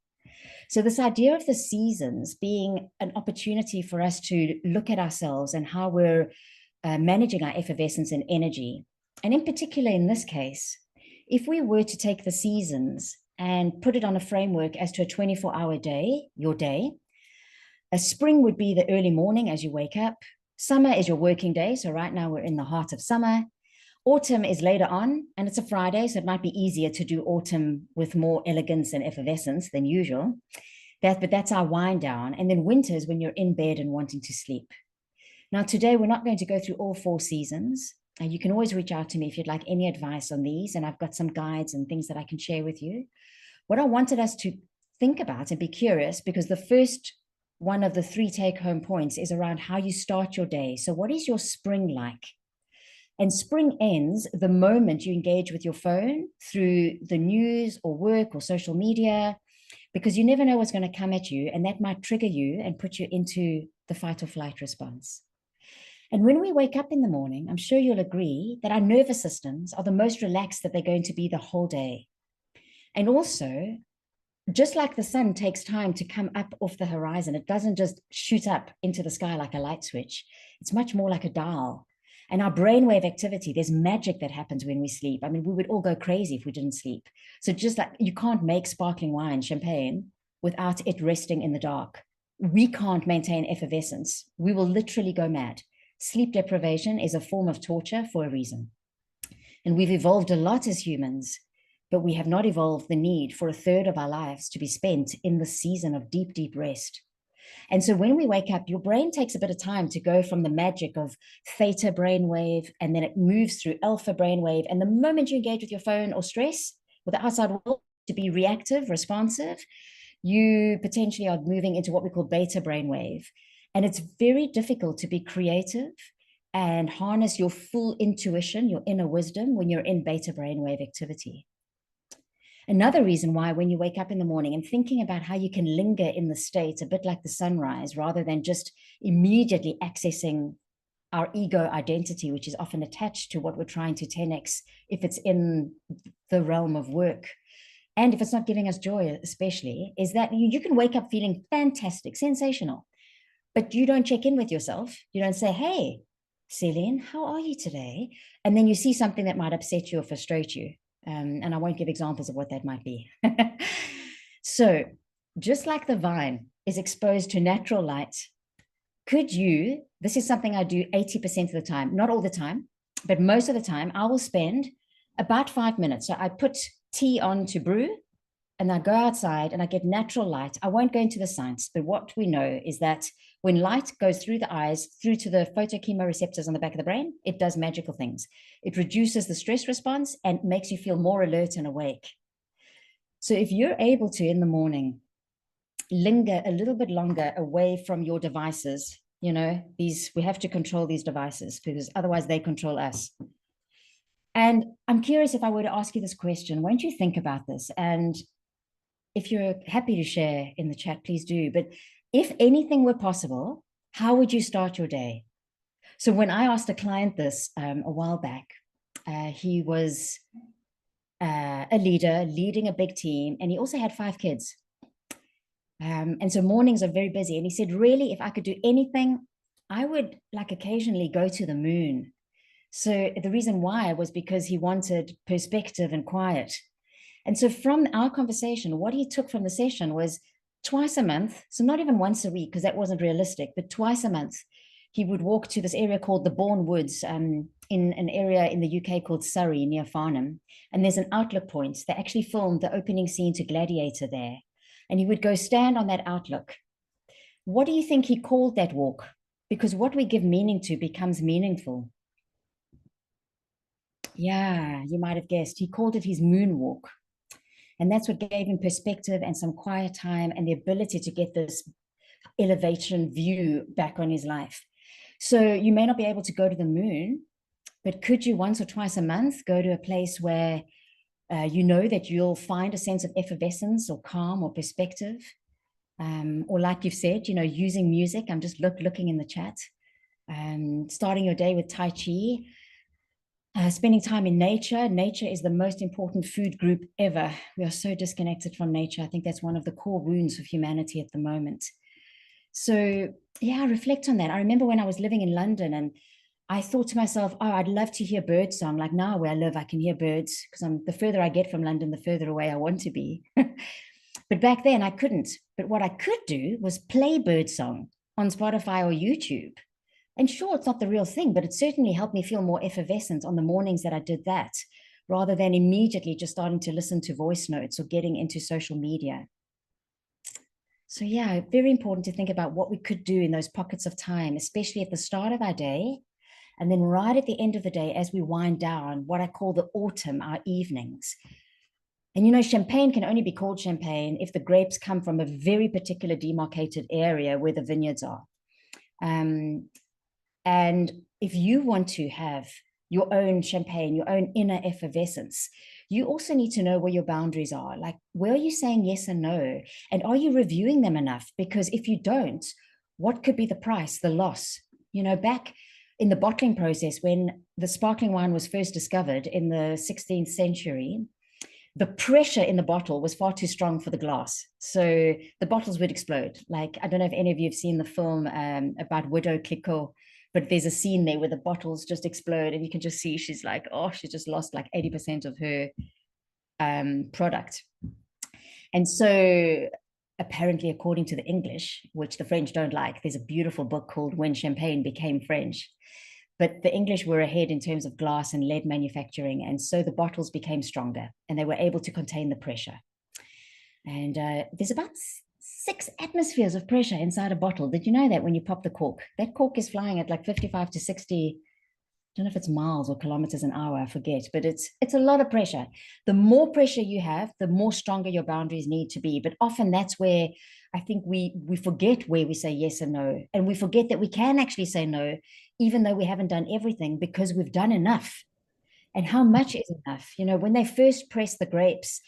S1: So this idea of the seasons being an opportunity for us to look at ourselves and how we're managing our effervescence and energy. And in particular, in this case, if we were to take the seasons and put it on a framework as to a 24-hour day, your day, a spring would be the early morning as you wake up. Summer is your working day. So right now we're in the heart of summer. Autumn is later on, and it's a Friday, so it might be easier to do autumn with more elegance and effervescence than usual. But that's our wind down. And then winter is when you're in bed and wanting to sleep. Now, today, we're not going to go through all 4 seasons. You can always reach out to me if you'd like any advice on these, and I've got some guides and things that I can share with you. What I wanted us to think about and be curious, because the first one of the 3 take-home points is around how you start your day. So what is your spring like? And spring ends the moment you engage with your phone through the news or work or social media, because you never know what's going to come at you, and that might trigger you and put you into the fight or flight response. And when we wake up in the morning, I'm sure you'll agree that our nervous systems are the most relaxed that they're going to be the whole day. And also, just like the sun takes time to come up off the horizon, it doesn't just shoot up into the sky like a light switch. It's much more like a dial. And our brainwave activity, there's magic that happens when we sleep. I mean, we would all go crazy if we didn't sleep. So just like you can't make sparkling wine, champagne, without it resting in the dark. We can't maintain effervescence. We will literally go mad. Sleep deprivation is a form of torture for a reason. And we've evolved a lot as humans, but we have not evolved the need for a third of our lives to be spent in the season of deep, deep rest. And so when we wake up, your brain takes a bit of time to go from the magic of theta brainwave, and then it moves through alpha brainwave. And the moment you engage with your phone or stress with the outside world, to be reactive, responsive, you potentially are moving into what we call beta brainwave. And it's very difficult to be creative and harness your full intuition, your inner wisdom, when you're in beta brainwave activity. Another reason why, when you wake up in the morning and thinking about how you can linger in the state a bit like the sunrise, rather than just immediately accessing our ego identity, which is often attached to what we're trying to 10x if it's in the realm of work, and if it's not giving us joy especially, is that you can wake up feeling fantastic, sensational, but you don't check in with yourself. You don't say, hey, Celynn, how are you today? And then you see something that might upset you or frustrate you. And I won't give examples of what that might be. So just like the vine is exposed to natural light, could you, this is something I do 80% of the time, not all the time, but most of the time, I will spend about 5 minutes. So I put tea on to brew, and I go outside and I get natural light. I won't go into the science, but what we know is that when light goes through the eyes, through to the photochemoreceptors on the back of the brain, it does magical things. It reduces the stress response and makes you feel more alert and awake. So if you're able to, in the morning, linger a little bit longer away from your devices, you know, we have to control these devices because otherwise they control us. And I'm curious, if I were to ask you this question, won't you think about this? And if you're happy to share in the chat, please do. But if anything were possible, how would you start your day? So when I asked a client this a while back, he was a leader leading a big team, and he also had 5 kids. And so mornings are very busy. And he said, really, if I could do anything, I would like occasionally go to the moon. So the reason why was because he wanted perspective and quiet. And so from our conversation, what he took from the session was twice a month, so not even once a week, because that wasn't realistic, but twice a month, he would walk to this area called the Bourne Woods in an area in the UK called Surrey, near Farnham. And there's an outlook point. They actually filmed the opening scene to Gladiator there. And he would go stand on that outlook. What do you think he called that walk? Because what we give meaning to becomes meaningful. Yeah, you might have guessed. He called it his moonwalk. And that's what gave him perspective and some quiet time and the ability to get this elevation view back on his life. So you may not be able to go to the moon, but could you once or twice a month go to a place where you know that you'll find a sense of effervescence or calm or perspective? Or like you've said, you know, using music. I'm just looking in the chat. Starting your day with Tai Chi. Spending time in nature. Nature is the most important food group ever. We are so disconnected from nature. I think that's one of the core wounds of humanity at the moment. So yeah, reflect on that. I remember when I was living in London and I thought to myself, oh, I'd love to hear birdsong. Like now where I live, I can hear birds because the further I get from London, the further away I want to be. But back then I couldn't. But what I could do was play birdsong on Spotify or YouTube. And sure, it's not the real thing, but it certainly helped me feel more effervescent on the mornings that I did that, rather than immediately just starting to listen to voice notes or getting into social media. So yeah, very important to think about what we could do in those pockets of time, especially at the start of our day, and then right at the end of the day, as we wind down, what I call the autumn, our evenings. And you know, champagne can only be called champagne if the grapes come from a very particular demarcated area where the vineyards are. And if you want to have your own champagne, your own inner effervescence, you also need to know where your boundaries are. Like, where are you saying yes and no? And are you reviewing them enough? Because if you don't, what could be the price, the loss? Back in the bottling process, when the sparkling wine was first discovered in the 16th century, the pressure in the bottle was far too strong for the glass. So the bottles would explode. Like, I don't know if any of you have seen the film about Widow Clicquot, but there's a scene there where the bottles just explode and you can just see she's like, oh, she just lost like 80% of her product. And so apparently, according to the English, which the French don't like, there's a beautiful book called When Champagne Became French. But the English were ahead in terms of glass and lead manufacturing. And so the bottles became stronger and they were able to contain the pressure. And there's about 6 atmospheres of pressure inside a bottle. Did you know that when you pop the cork? That cork is flying at like 55 to 60, I don't know if it's miles or kilometers an hour, I forget, but it's a lot of pressure. The more pressure you have, the more stronger your boundaries need to be. But often that's where I think we forget where we say yes and no. And we forget that we can actually say no, even though we haven't done everything, because we've done enough. And how much is enough? When they first press the grapes,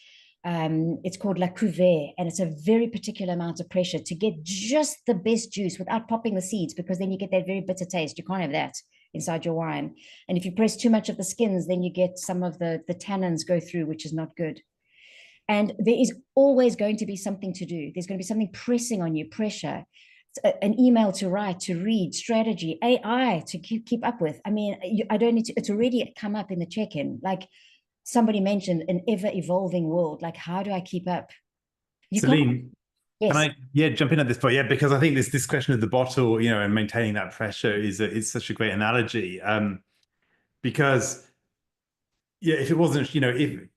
S1: it's called la cuvée, and it's a very particular amount of pressure to get just the best juice without popping the seeds, because then you get that very bitter taste. You can't have that inside your wine. And if you press too much of the skins, then you get some of the tannins go through, which is not good. And there is always going to be something to do. There's going to be something pressing on you, pressure, an email to write, to read, strategy, AI to keep up with. I mean, I don't need to, it's already come up in the check-in. Like somebody mentioned, an ever-evolving world. Like, how do I keep up?
S2: Celynn, can I jump in at this point? Yeah, because I think this question of the bottle, and maintaining that pressure is such a great analogy. Because if it wasn't,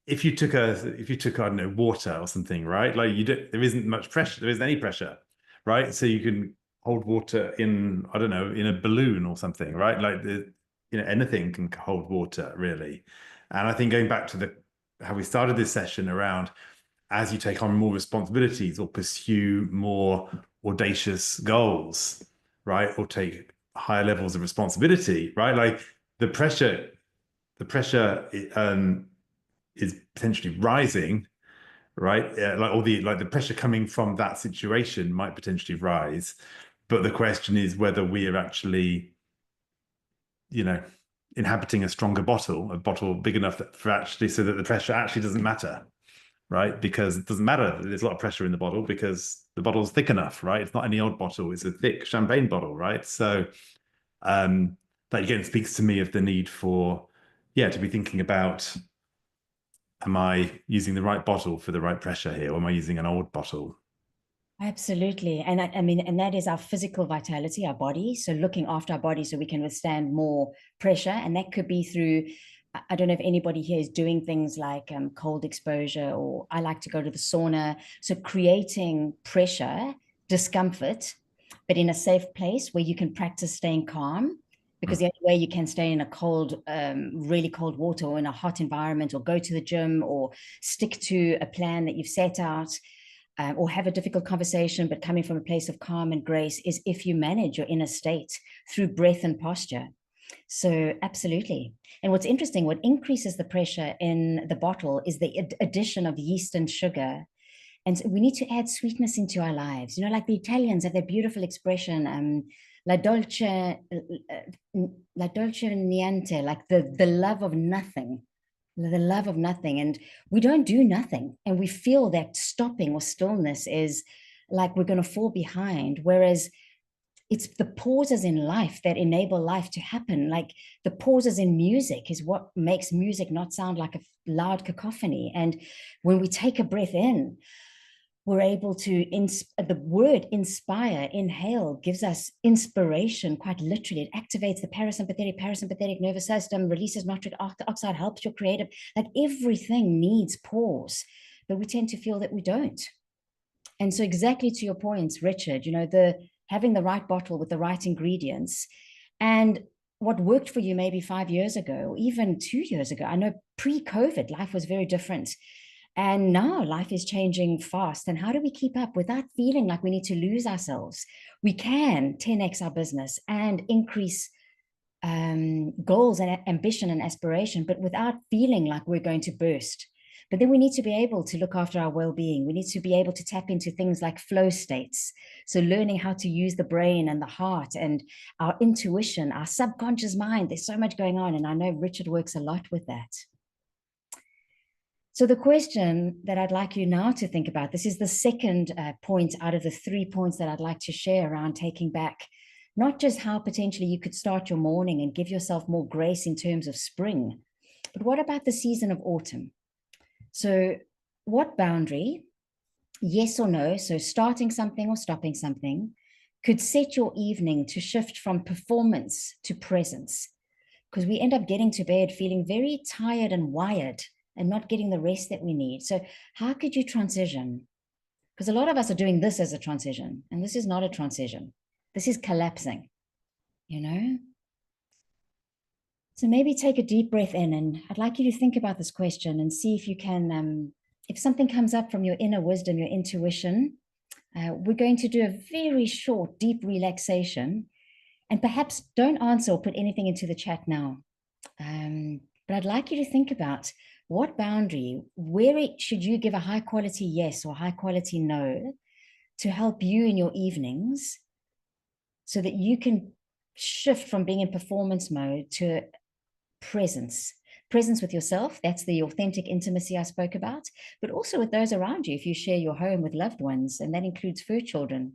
S2: if you took I don't know, water or something, right? Like there isn't much pressure, there isn't any pressure, right? So you can hold water in, I don't know, in a balloon or something, right? Like anything can hold water, really. And I think going back to how we started this session around, as you take on more responsibilities or pursue more audacious goals, right? Or take higher levels of responsibility, right? Like the pressure is potentially rising, right? The pressure coming from that situation might potentially rise. But the question is whether we are actually, inhabiting a stronger bottle, a bottle big enough so that the pressure actually doesn't matter. Right? Because it doesn't matter. There's a lot of pressure in the bottle because the bottle's thick enough, right? It's not any old bottle. It's a thick champagne bottle, right? So that again speaks to me of the need for, to be thinking about, am I using the right bottle for the right pressure here? Or am I using an old bottle?
S1: Absolutely. And I mean, and that is our physical vitality, our body. So looking after our body so we can withstand more pressure. And that could be through, I don't know if anybody here is doing things like cold exposure, or I like to go to the sauna. So creating pressure, discomfort, but in a safe place where you can practice staying calm, because the only way you can stay in a cold, really cold water, or in a hot environment, or go to the gym, or stick to a plan that you've set out, or have a difficult conversation, but coming from a place of calm and grace, is if you manage your inner state through breath and posture. So absolutely. And what's interesting, what increases the pressure in the bottle is the addition of yeast and sugar. And so we need to add sweetness into our lives. Like the Italians have their beautiful expression, la dolce niente, like the love of nothing, the love of nothing. And we don't do nothing. And we feel that stopping or stillness is like we're going to fall behind. Whereas it's the pauses in life that enable life to happen. Like the pauses in music is what makes music not sound like a loud cacophony. And when we take a breath in, we're able to, the word inspire, inhale, gives us inspiration, quite literally. It activates the parasympathetic nervous system, releases nitric oxide, helps your creative, like everything needs pause, but we tend to feel that we don't. And so exactly to your points, Richard, having the right bottle with the right ingredients, and what worked for you maybe 5 years ago, or even 2 years ago. I know pre-COVID, life was very different. And now life is changing fast. And how do we keep up without feeling like we need to lose ourselves? We can 10x our business and increase goals and ambition and aspiration, but without feeling like we're going to burst. But then we need to be able to look after our well-being. We need to be able to tap into things like flow states. So learning how to use the brain and the heart and our intuition, our subconscious mind. There's so much going on. And I know Richard works a lot with that. So the question that I'd like you now to think about, this is the second point out of the 3 points that I'd like to share around taking back, not just how potentially you could start your morning and give yourself more grace in terms of spring, but what about the season of autumn? So what boundary, yes or no, so starting something or stopping something, could set your evening to shift from performance to presence? Because we end up getting to bed feeling very tired and wired and not getting the rest that we need. So how could you transition? Because a lot of us are doing this as a transition, and this is not a transition. This is collapsing, you know? So maybe take a deep breath in, and I'd like you to think about this question and see if you can, if something comes up from your inner wisdom, your intuition, we're going to do a very short, deep relaxation, and perhaps don't answer or put anything into the chat now. But I'd like you to think about what boundary, where should you give a high quality yes or high quality no to help you in your evenings so that you can shift from being in performance mode to presence with yourself. That's the authentic intimacy I spoke about, but also with those around you if you share your home with loved ones, and that includes fur children.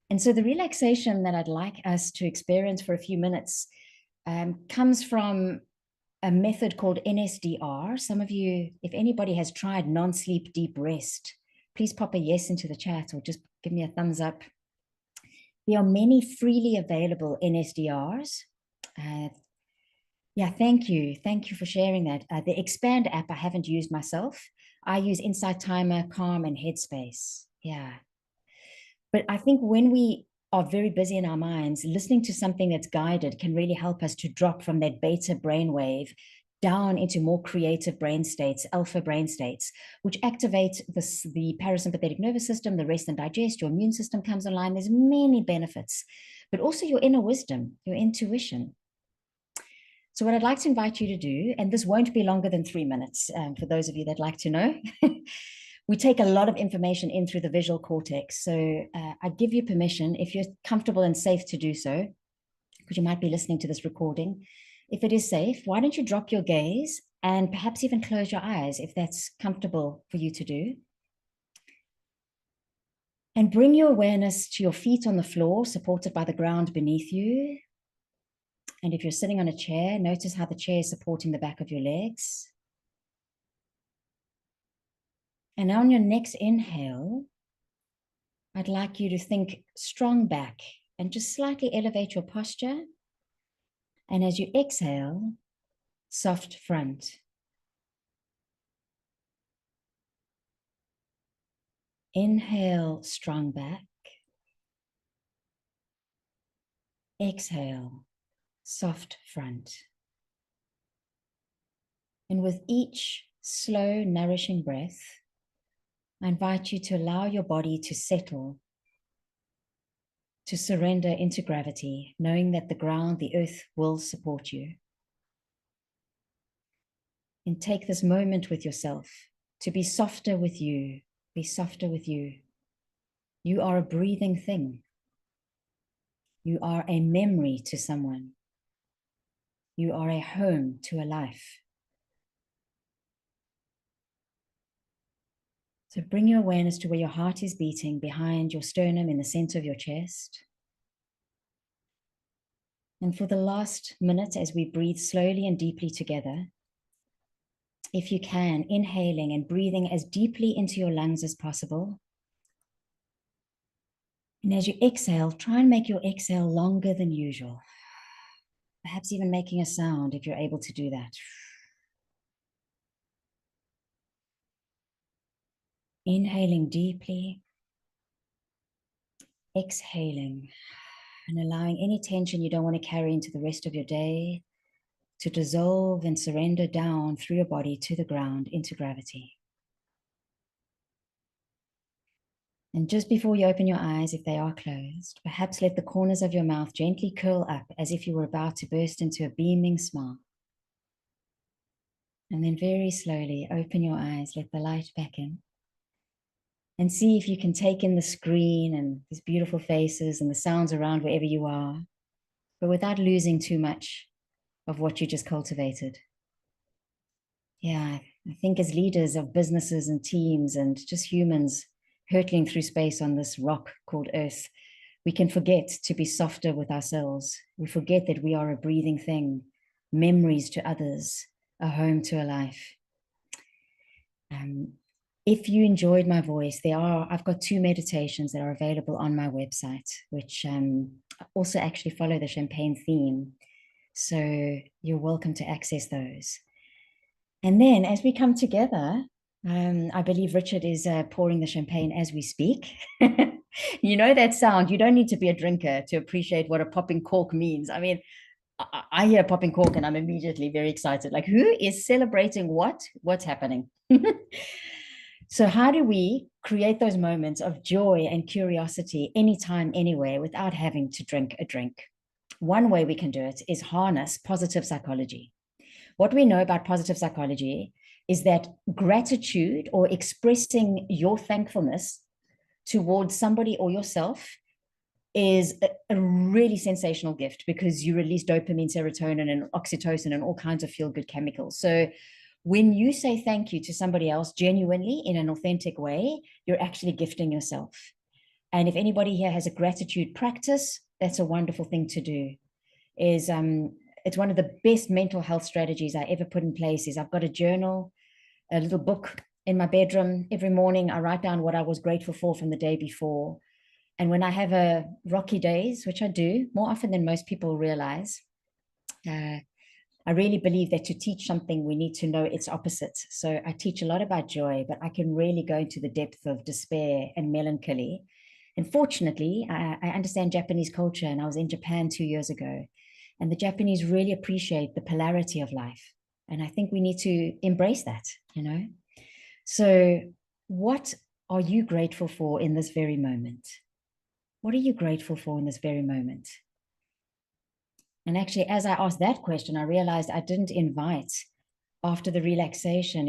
S1: And so the relaxation that I'd like us to experience for a few minutes comes from a method called NSDR. Some of you, if anybody has tried non-sleep deep rest, please pop a yes into the chat or just give me a thumbs up. There are many freely available NSDRs. Yeah, thank you. Thank you for sharing that. The Expand app I haven't used myself. I use Insight Timer, Calm, and Headspace. Yeah. But I think when we are very busy in our minds, listening to something that's guided can really help us to drop from that beta brainwave down into more creative brain states, alpha brain states, which activate the parasympathetic nervous system, the rest and digest, your immune system comes online. There's many benefits, but also your inner wisdom, your intuition. So what I'd like to invite you to do, and this won't be longer than 3 minutes, for those of you that like to know, we take a lot of information in through the visual cortex. So I give you permission, if you're comfortable and safe to do so, because you might be listening to this recording. If it is safe, why don't you drop your gaze and perhaps even close your eyes if that's comfortable for you to do. And bring your awareness to your feet on the floor, supported by the ground beneath you. And if you're sitting on a chair, notice how the chair is supporting the back of your legs. And now on your next inhale, I'd like you to think strong back and just slightly elevate your posture. And as you exhale, soft front. Inhale, strong back. Exhale, soft front. And with each slow, nourishing breath, I invite you to allow your body to settle, to surrender into gravity, knowing that the ground, the earth, will support you. And take this moment with yourself to be softer with you. Be softer with you. You are a breathing thing. You are a memory to someone. You are a home to a life. So bring your awareness to where your heart is beating, behind your sternum, in the center of your chest. And for the last minute, as we breathe slowly and deeply together, if you can, inhaling and breathing as deeply into your lungs as possible. And as you exhale, try and make your exhale longer than usual. Perhaps even making a sound if you're able to do that. Inhaling deeply, exhaling, and allowing any tension you don't want to carry into the rest of your day to dissolve and surrender down through your body to the ground, into gravity. And just before you open your eyes, if they are closed, perhaps let the corners of your mouth gently curl up as if you were about to burst into a beaming smile. And then very slowly open your eyes, let the light back in. And see if you can take in the screen and these beautiful faces and the sounds around wherever you are, but without losing too much of what you just cultivated. Yeah, I think as leaders of businesses and teams and just humans hurtling through space on this rock called Earth, we can forget to be softer with ourselves. We forget that we are a breathing thing, memories to others, a home to a life. If you enjoyed my voice, I've got 2 meditations that are available on my website, which also actually follow the champagne theme. So you're welcome to access those. And then as we come together, I believe Richard is pouring the champagne as we speak. You know that sound. You don't need to be a drinker to appreciate what a popping cork means. I mean, I hear popping cork and I'm immediately very excited. Like, who is celebrating what? What's happening? So how do we create those moments of joy and curiosity anytime, anywhere, without having to drink a drink? One way we can do it is harness positive psychology. What we know about positive psychology is that gratitude or expressing your thankfulness towards somebody or yourself is a really sensational gift because you release dopamine, serotonin, and oxytocin and all kinds of feel-good chemicals. So when you say thank you to somebody else genuinely in an authentic way, you're actually gifting yourself. And if anybody here has a gratitude practice, that's a wonderful thing to do. It's one of the best mental health strategies I ever put in place. Is I've got a journal, a little book in my bedroom. Every morning I write down what I was grateful for from the day before. And when I have a rocky days, which I do more often than most people realize, I really believe that to teach something, we need to know its opposite. So I teach a lot about joy, but I can really go into the depth of despair and melancholy. And fortunately, I understand Japanese culture, and I was in Japan 2 years ago, and the Japanese really appreciate the polarity of life. And I think we need to embrace that, you know? So what are you grateful for in this very moment? What are you grateful for in this very moment? And actually, as I asked that question, I realized I didn't invite, after the relaxation,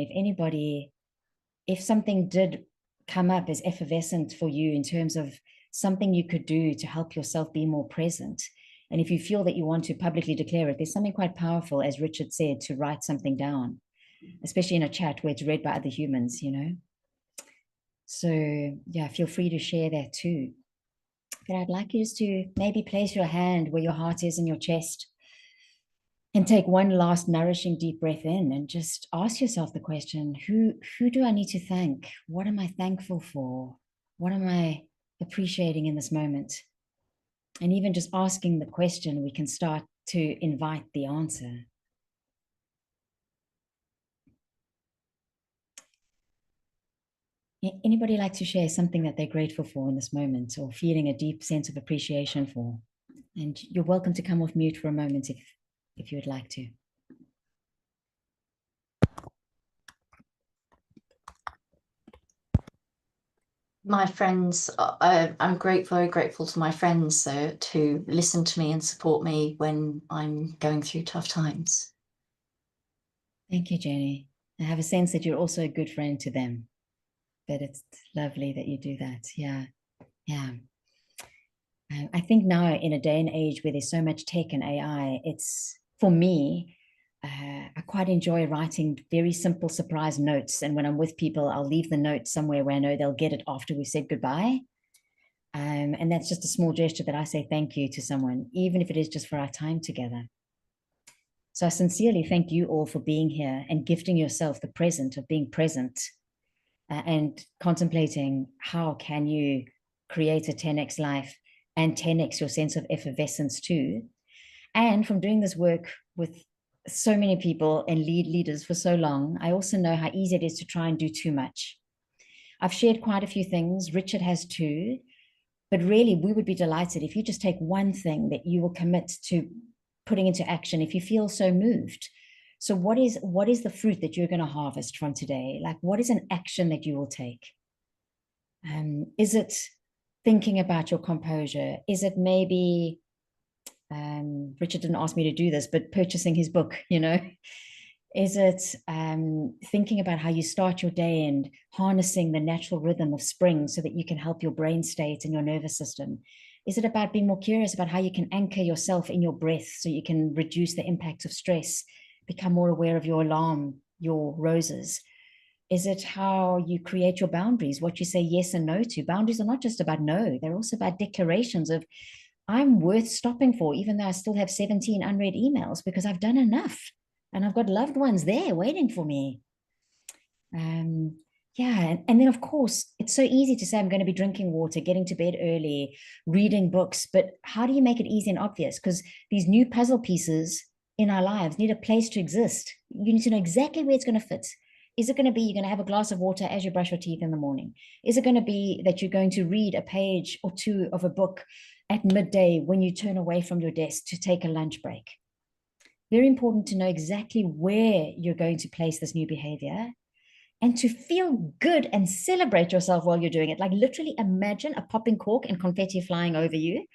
S1: if something did come up as effervescent for you in terms of something you could do to help yourself be more present. And if you feel that you want to publicly declare it, there's something quite powerful, as Richard said, to write something down, especially in a chat where it's read by other humans, you know? So yeah, feel free to share that too. But I'd like you just to maybe place your hand where your heart is in your chest and take one last nourishing deep breath in and just ask yourself the question, who do I need to thank? What am I thankful for? What am I appreciating in this moment? And even just asking the question, we can start to invite the answer. Anybody like to share something that they're grateful for in this moment or feeling a deep sense of appreciation for? And you're welcome to come off mute for a moment if you would like to.
S8: My friends, I'm very grateful to my friends to listen to me and support me when I'm going through tough times.
S1: Thank you, Jenny. I have a sense that you're also a good friend to them. But it's lovely that you do that. Yeah, yeah. I think now in a day and age where there's so much tech and AI, it's, for me, I quite enjoy writing very simple surprise notes. And when I'm with people, I'll leave the note somewhere where I know they'll get it after we've said goodbye. And that's just a small gesture that I say thank you to someone, even if it is just for our time together. So I sincerely thank you all for being here and gifting yourself the present of being present and contemplating how can you create a 10x life and 10x your sense of effervescence too. And from doing this work with so many people and leaders for so long, I also know how easy it is to try and do too much. I've shared quite a few things, Richard has too, but really we would be delighted if you just take one thing that you will commit to putting into action if you feel so moved. So what is the fruit that you're going to harvest from today? Like, what is an action that you will take? Is it thinking about your composure? Is it maybe, Richard didn't ask me to do this, but purchasing his book, you know? Is it thinking about how you start your day and harnessing the natural rhythm of spring so that you can help your brain state and your nervous system? Is it about being more curious about how you can anchor yourself in your breath so you can reduce the impact of stress, become more aware of your alarm, your roses? Is it how you create your boundaries, what you say yes and no to? Boundaries are not just about no, they're also about declarations of, I'm worth stopping for, even though I still have 17 unread emails because I've done enough and I've got loved ones there waiting for me. Yeah, and then of course, it's so easy to say I'm going to be drinking water, getting to bed early, reading books, but how do you make it easy and obvious? Because these new puzzle pieces in our lives need a place to exist. You need to know exactly where it's going to fit. Is it going to be you're going to have a glass of water as you brush your teeth in the morning? Is it going to be that you're going to read a page or two of a book at midday when you turn away from your desk to take a lunch break? Very important to know exactly where you're going to place this new behavior and to feel good and celebrate yourself while you're doing it. Like literally imagine a popping cork and confetti flying over you.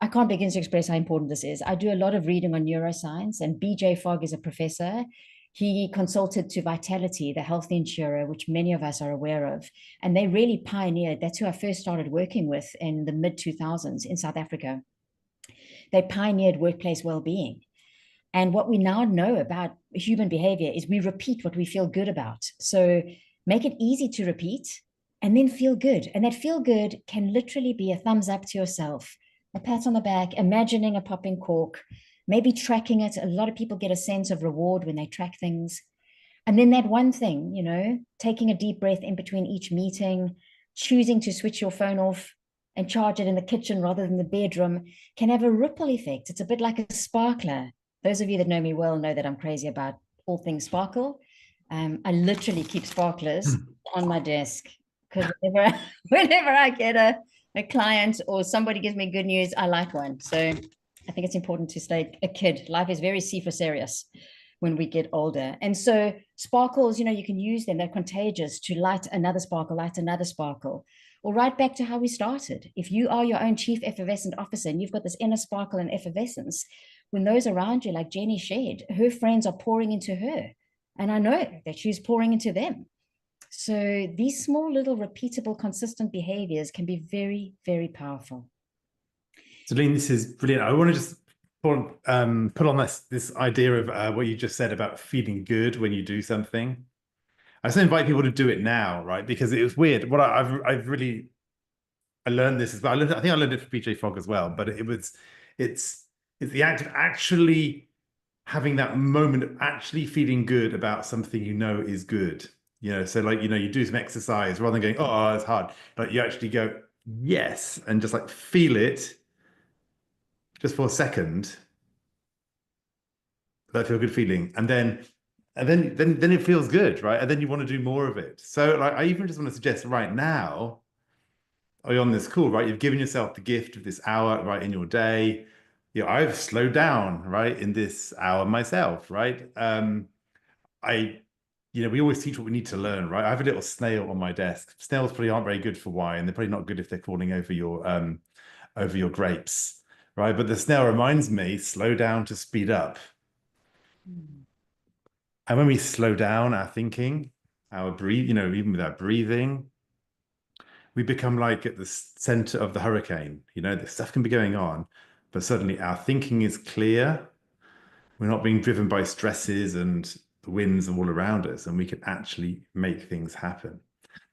S1: I can't begin to express how important this is. I do a lot of reading on neuroscience, and BJ Fogg is a professor. He consulted to Vitality, the health insurer, which many of us are aware of. And they really pioneered, that's who I first started working with in the mid-2000s in South Africa. They pioneered workplace well-being. And what we now know about human behavior is we repeat what we feel good about. So make it easy to repeat and then feel good. And that feel good can literally be a thumbs up to yourself, a pat on the back, imagining a popping cork, maybe tracking it. A lot of people get a sense of reward when they track things. And then that one thing, you know, taking a deep breath in between each meeting, choosing to switch your phone off and charge it in the kitchen rather than the bedroom can have a ripple effect. It's a bit like a sparkler. Those of you that know me well know that I'm crazy about all things sparkle. I literally keep sparklers on my desk because whenever I get a client or somebody gives me good news, I like one. So I think it's important to stay a kid. Life is very serious when we get older. And so sparkles, you know, you can use them. They're contagious to light another sparkle. Or right back to how we started. If you are your own chief effervescent officer and you've got this inner sparkle and effervescence, when those around you, like Jenny shared, her friends are pouring into her. And I know that she's pouring into them. So these small, little, repeatable, consistent behaviors can be very, very powerful.
S2: Celynn, this is brilliant. I want to just put on this idea of what you just said about feeling good when you do something. I just invite people to do it now, right? Because it was weird. What I learned this as well. I think I learned it from BJ Fogg as well. But it's the act of actually having that moment of actually feeling good about something you know is good. You know, so like, you know, you do some exercise rather than going, oh, it's hard. Like you actually go, yes, and just like feel it just for a second. That feel good feeling. And then it feels good, right? And then you want to do more of it. So like I even just want to suggest right now, are you on this call, right? You've given yourself the gift of this hour, right, in your day. You know, I've slowed down, right, in this hour myself, right? You know, we always teach what we need to learn, right? I have a little snail on my desk. Snails probably aren't very good for wine. They're probably not good if they're crawling over your grapes, right? But the snail reminds me, slow down to speed up. And when we slow down our thinking, our breathe, you know, even with our breathing, we become like at the center of the hurricane. You know, the stuff can be going on, but suddenly our thinking is clear. We're not being driven by stresses and the winds all around us, and we can actually make things happen.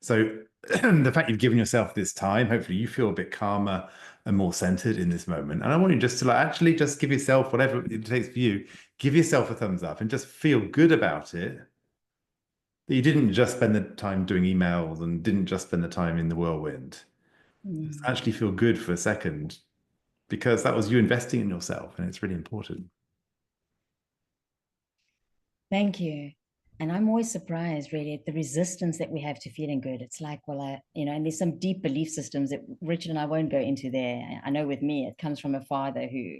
S2: So the fact you've given yourself this time, hopefully you feel a bit calmer and more centered in this moment. And I want you just to like actually just give yourself whatever it takes for you, give yourself a thumbs up and just feel good about it. That you didn't just spend the time doing emails and didn't just spend the time in the whirlwind. Just actually feel good for a second, because that was you investing in yourself, and it's really important.
S1: Thank you. And I'm always surprised, really, at the resistance that we have to feeling good. It's like, well, you know, and there's some deep belief systems that Richard and I won't go into there. I know with me, it comes from a father who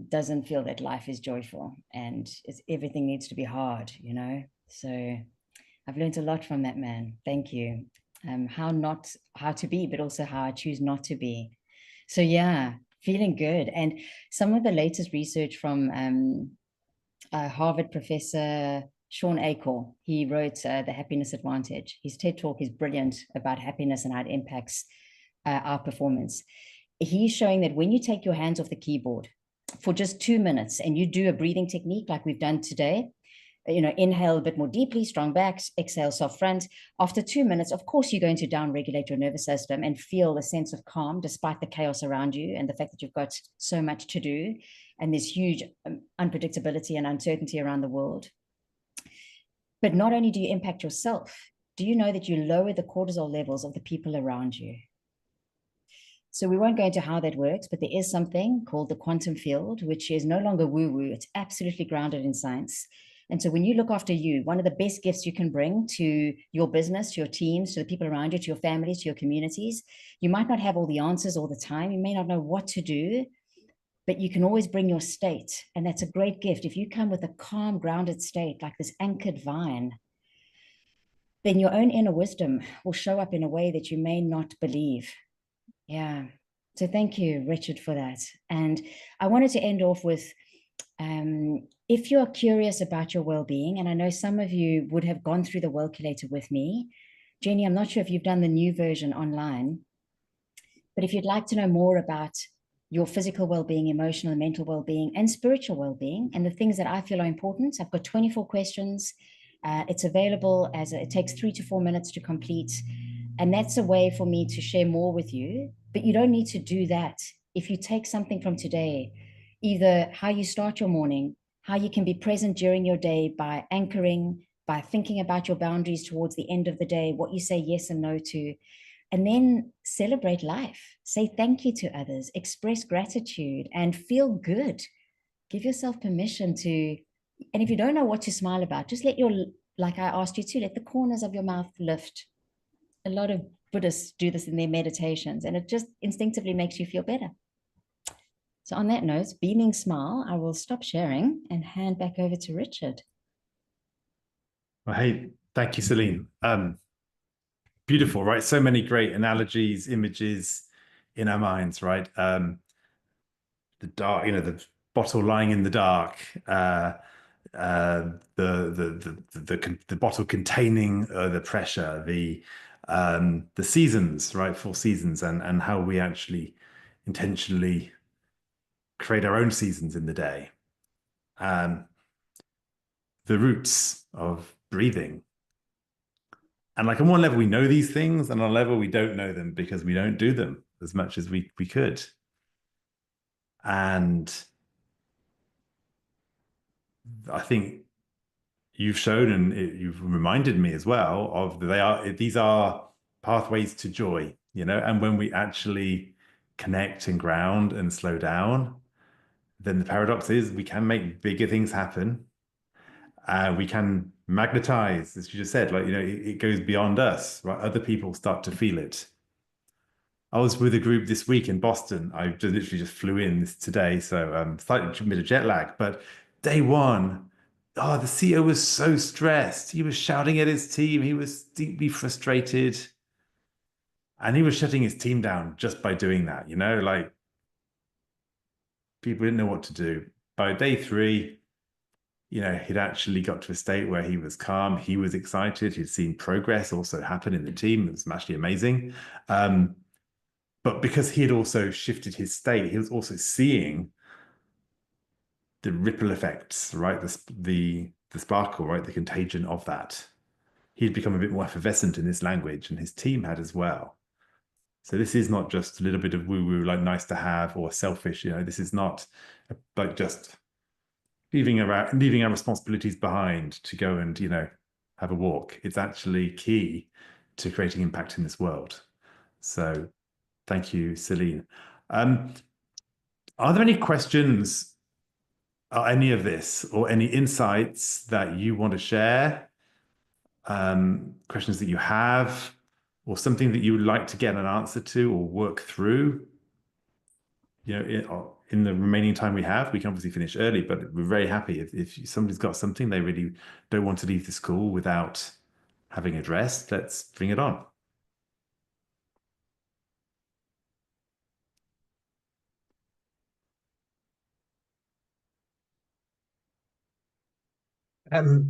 S1: doesn't feel that life is joyful and everything needs to be hard, you know. So I've learned a lot from that man. Thank you. how to be, but also how I choose not to be. So yeah, feeling good. And some of the latest research from Harvard professor Sean Acor, he wrote The Happiness Advantage. His TED Talk is brilliant about happiness and how it impacts our performance. He's showing that when you take your hands off the keyboard for just 2 minutes and you do a breathing technique like we've done today, inhale a bit more deeply, strong backs, exhale, soft front. After 2 minutes, of course, you're going to down-regulate your nervous system and feel a sense of calm despite the chaos around you and the fact that you've got so much to do and there's huge unpredictability and uncertainty around the world. But not only do you impact yourself, do you know that you lower the cortisol levels of the people around you? So we won't go into how that works, but there is something called the quantum field, which is no longer woo-woo. It's absolutely grounded in science. And so when you look after you, one of the best gifts you can bring to your business, to your teams, to the people around you, to your families, to your communities, you might not have all the answers all the time. You may not know what to do, but you can always bring your state. And that's a great gift. If you come with a calm, grounded state, like this anchored vine, then your own inner wisdom will show up in a way that you may not believe. Yeah. So thank you, Richard, for that. And I wanted to end off with, if you're curious about your well-being, and I know some of you would have gone through the Wellculator with me. Jenny, I'm not sure if you've done the new version online, but if you'd like to know more about your physical well-being, emotional and mental well-being, and spiritual well-being, and the things that I feel are important, I've got 24 questions. It's available it takes 3 to 4 minutes to complete. And that's a way for me to share more with you, but you don't need to do that. If you take something from today, either how you start your morning, how you can be present during your day by anchoring, by thinking about your boundaries towards the end of the day, what you say yes and no to, and then celebrate life. Say thank you to others, express gratitude, and feel good. Give yourself permission to, and if you don't know what to smile about, just like I asked you to, let the corners of your mouth lift. A lot of Buddhists do this in their meditations, and it just instinctively makes you feel better. So on that note, beaming smile, I will stop sharing and hand back over to Richard.
S2: Well, hey, thank you, Celynn. Beautiful, right? So many great analogies, images in our minds, right? The dark, the bottle lying in the dark, the bottle containing the pressure, the seasons, right? 4 seasons, and how we actually intentionally create our own seasons in the day. The roots of breathing. And like on one level, we know these things, and on a level, we don't know them because we don't do them as much as we could. And I think you've shown, and you've reminded me as well of these are pathways to joy, and when we actually connect and ground and slow down, then the paradox is we can make bigger things happen. We can magnetize, as you just said, it goes beyond us, right? Other people start to feel it. I was with a group this week in Boston. I literally just flew in today, so slightly bit of jet lag. But day one, the CEO was so stressed. He was shouting at his team. He was deeply frustrated. And he was shutting his team down just by doing that, people didn't know what to do. By day 3, he'd actually got to a state where he was calm. He was excited. He'd seen progress also happen in the team. It was actually amazing. But because he had also shifted his state, he was also seeing the ripple effects, right? The sparkle, right? The contagion of that. He'd become a bit more effervescent in this language, and his team had as well. So this is not just a little bit of woo-woo, like nice to have or selfish. This is not like just leaving our responsibilities behind to go and have a walk. It's actually key to creating impact in this world. So thank you, Celynn. Are there any questions on any of this or any insights that you want to share? Questions that you have, or something that you would like to get an answer to or work through? In the remaining time we have, we can obviously finish early, but we're very happy if somebody's got something they really don't want to leave the school without having addressed. Let's bring it on.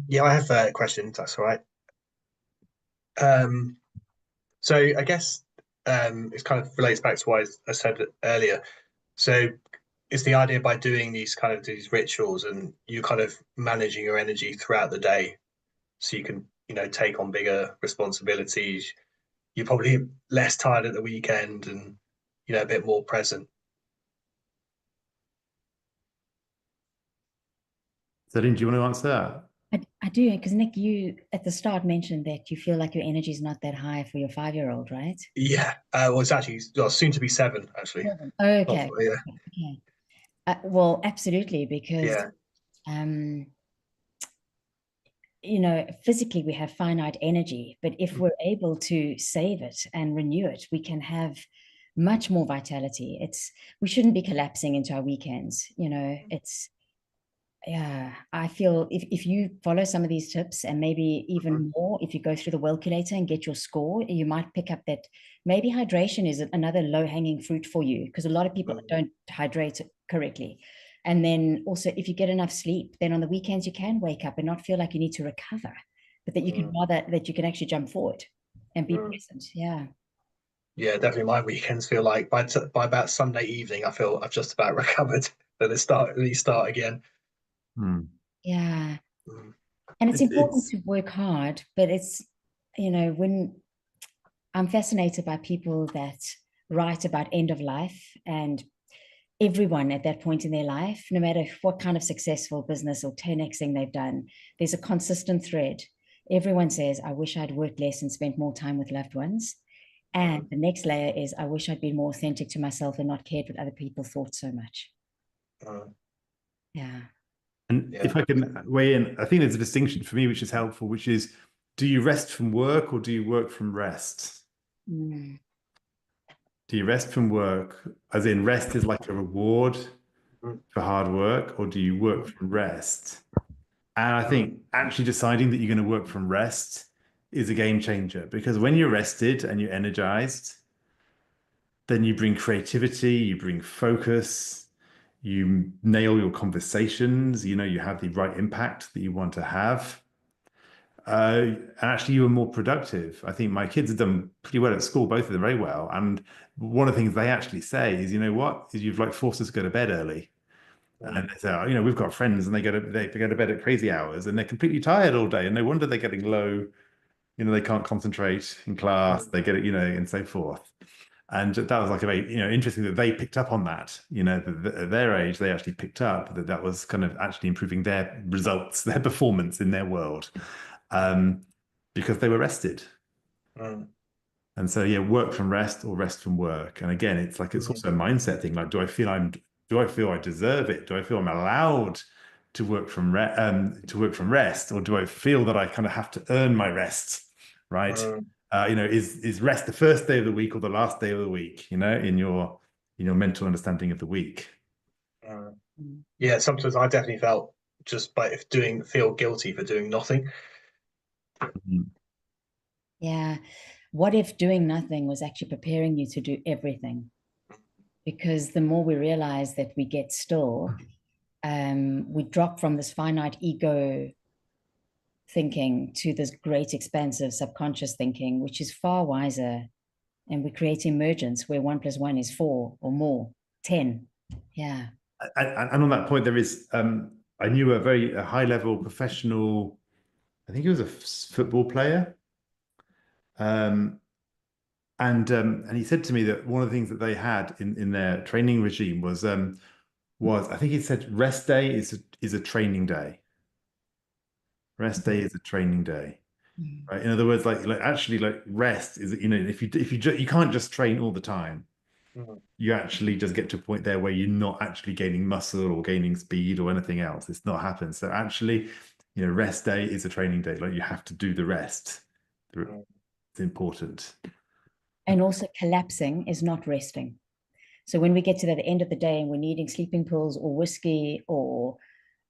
S6: Yeah, I have a question. That's all right. So I guess it kind of relates back to what I said earlier. So is the idea by doing these rituals and you kind of managing your energy throughout the day, so you can take on bigger responsibilities. You're probably less tired at the weekend and a bit more present.
S2: Celynn, do you want to answer that?
S1: I do, because Nick, you at the start mentioned that you feel like your energy is not that high for your 5-year-old, right?
S6: Yeah. Well, it's actually soon to be 7, actually.
S1: Oh, okay.
S6: Yeah.
S1: Okay. Well, absolutely, because
S6: Yeah.
S1: physically we have finite energy, but if we're able to save it and renew it, we can have much more vitality. We shouldn't be collapsing into our weekends. Yeah, I feel if you follow some of these tips, and maybe even more, if you go through the Welculator and get your score, you might pick up that maybe hydration is another low-hanging fruit for you, because a lot of people don't hydrate correctly. And then also, if you get enough sleep, then on the weekends you can wake up and not feel like you need to recover, but that you can that you can actually jump forward and be present. Yeah.
S6: Yeah, definitely. My weekends feel like by about Sunday evening, I feel I've just about recovered. Then they start again.
S1: Yeah. And it's important to work hard, but when I'm fascinated by people that write about end of life, and everyone at that point in their life, no matter what kind of successful business or 10xing they've done, there's a consistent thread. Everyone says, I wish I'd worked less and spent more time with loved ones. And the next layer is, I wish I'd been more authentic to myself and not cared what other people thought so much. Yeah.
S2: And if I can weigh in, I think there's a distinction for me which is helpful, which is, do you rest from work or do you work from rest? Do you rest from work, as in rest is like a reward for hard work, or do you work from rest? And I think actually deciding that you're going to work from rest is a game changer, because when you're rested and you're energized, then you bring creativity, you bring focus, you nail your conversations, you have the right impact that you want to have. And actually you are more productive. I think my kids have done pretty well at school, both of them very well. And one of the things they actually say is, you've like forced us to go to bed early. And they say, we've got friends and they go to bed at crazy hours and they're completely tired all day. And no wonder they're getting low, they can't concentrate in class, they get it, and so forth. And that was like a very, interesting that they picked up on that, at their age, they actually picked up that was kind of actually improving their results, their performance in their world, because they were rested. And so, work from rest or rest from work. And again, it's also a mindset thing. Like, do I feel I deserve it? Do I feel I'm allowed to work from rest, or do I feel that I kind of have to earn my rest? Right. Is rest the first day of the week or the last day of the week, in your mental understanding of the week?
S6: Yeah, sometimes I definitely felt just feel guilty for doing nothing.
S1: Yeah. What if doing nothing was actually preparing you to do everything? Because the more we realize that we get still, we drop from this finite ego thinking to this great expansive subconscious thinking, which is far wiser. And we create emergence where 1 + 1 is 4 or more, 10. Yeah.
S2: And on that point, there is, I knew a high-level professional, I think he was a football player. And he said to me that one of the things that they had in their training regime was I think he said rest day is a training day. Rest day is a training day, right? In other words, like actually like rest is, if you can't just train all the time. You actually just get to a point there where you're not actually gaining muscle or gaining speed or anything else. It's not happening. So actually, rest day is a training day. Like, you have to do the rest. It's important.
S1: And also, collapsing is not resting. So when we get to the end of the day and we're needing sleeping pills or whiskey, or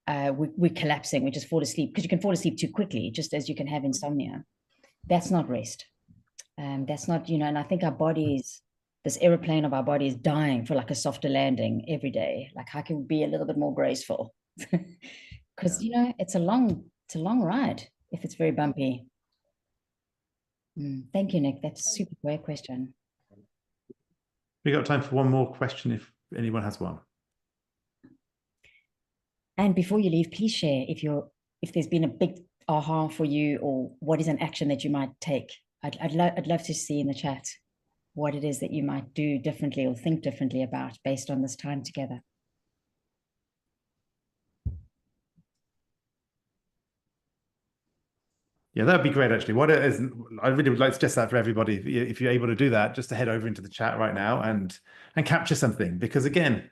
S1: we're collapsing, we just fall asleep, because you can fall asleep too quickly, just as you can have insomnia. That's not rest. That's not, and I think our bodies, this airplane of our body is dying for like a softer landing every day. Like, how can we be a little bit more graceful? Because, it's a long it's a long ride if it's very bumpy. Thank you, Nick. That's a super great question.
S2: We got time for one more question if anyone has one.
S1: And before you leave, please share if there's been a big aha for you, or what is an action that you might take. I'd love to see in the chat what it is that you might do differently or think differently about based on this time together.
S2: Yeah, that'd be great, actually. What it is, I really would like to suggest that for everybody, if you're able to do that, just to head over into the chat right now and capture something. Because again,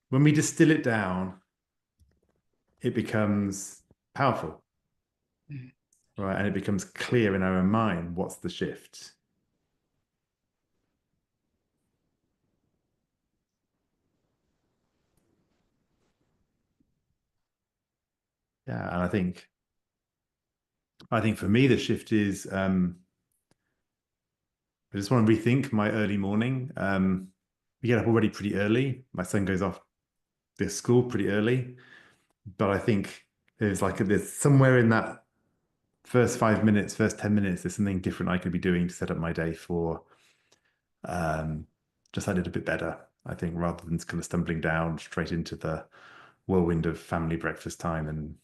S2: when we distill it down, it becomes powerful, right? And it becomes clear in our own mind what's the shift. Yeah, and I think for me, the shift is I just want to rethink my early morning. We get up already pretty early. My son goes off to school pretty early, but I think there's somewhere in that first 5 minutes, first 10 minutes, there's something different I could be doing to set up my day for just a little bit better, I think, rather than kind of stumbling down straight into the whirlwind of family breakfast time and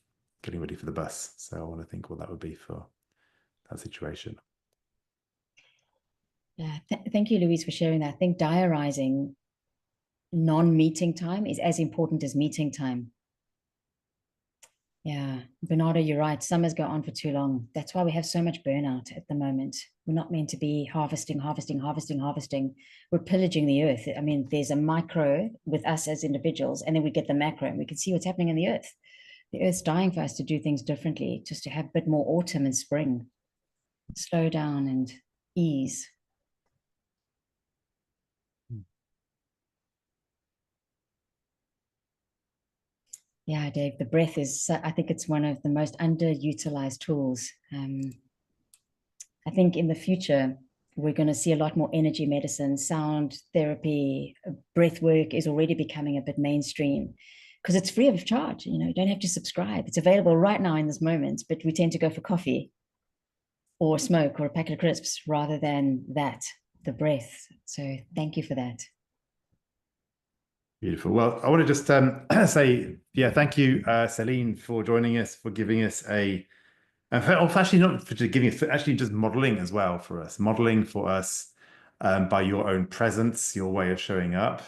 S2: getting ready for the bus. So I want to think what that would be for that situation.
S1: Yeah, thank you, Louise, for sharing that. I think diarizing non-meeting time is as important as meeting time. Yeah, Bernardo, you're right. Summers go on for too long. That's why we have so much burnout at the moment. We're not meant to be harvesting. We're pillaging the earth. I mean, there's a micro with us as individuals, and then we get the macro, and we can see what's happening in the earth. The earth's dying for us to do things differently, just to have a bit more autumn and spring. Slow down and ease. Yeah, Dave, the breath is, I think it's one of the most underutilized tools. I think in the future, we're going to see a lot more energy medicine, sound therapy, breath work is already becoming a bit mainstream because it's free of charge. You know, you don't have to subscribe. It's available right now in this moment, but we tend to go for coffee or smoke or a packet of crisps rather than the breath. So thank you for that.
S2: Beautiful. Well, I want to just say, yeah, thank you, Celynn, for joining us, for giving us actually not for giving us, actually just modeling as well for us, modeling for us by your own presence, your way of showing up,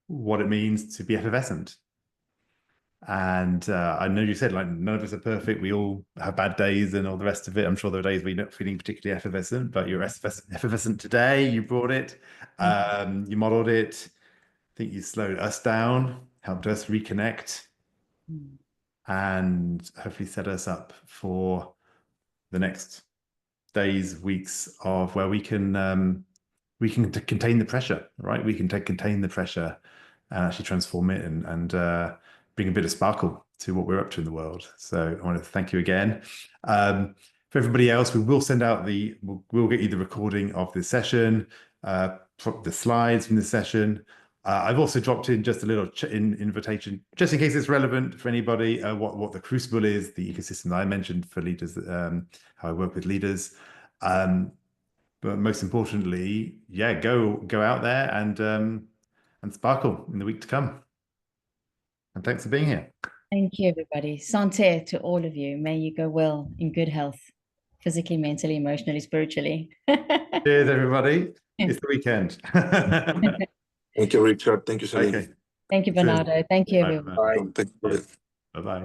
S2: what it means to be effervescent. And I know you said like none of us are perfect. We all have bad days and all the rest of it. I'm sure there are days where you're not feeling particularly effervescent, but you're effervescent today. You brought it, you modeled it. I think you slowed us down, helped us reconnect, and hopefully set us up for the next days, weeks of where we can contain the pressure, right? We can contain the pressure and actually transform it and bring a bit of sparkle to what we're up to in the world. So I want to thank you again. For everybody else, we will send out we'll get you the recording of this session, the slides from this session. I've also dropped in just a little invitation, just in case it's relevant for anybody, what the Crucible is, the ecosystem that I mentioned for leaders, how I work with leaders. But most importantly, yeah, go out there and sparkle in the week to come. And thanks for being here.
S1: Thank you, everybody. Santé to all of you. May you go well in good health, physically, mentally, emotionally, spiritually.
S2: Cheers, everybody. It's the weekend.
S9: Thank you, Richard. Thank you, Celynn.
S2: Okay.
S1: Thank you, Bernardo. Thank you, everyone.
S9: Bye. Thank you.
S2: Bye-bye.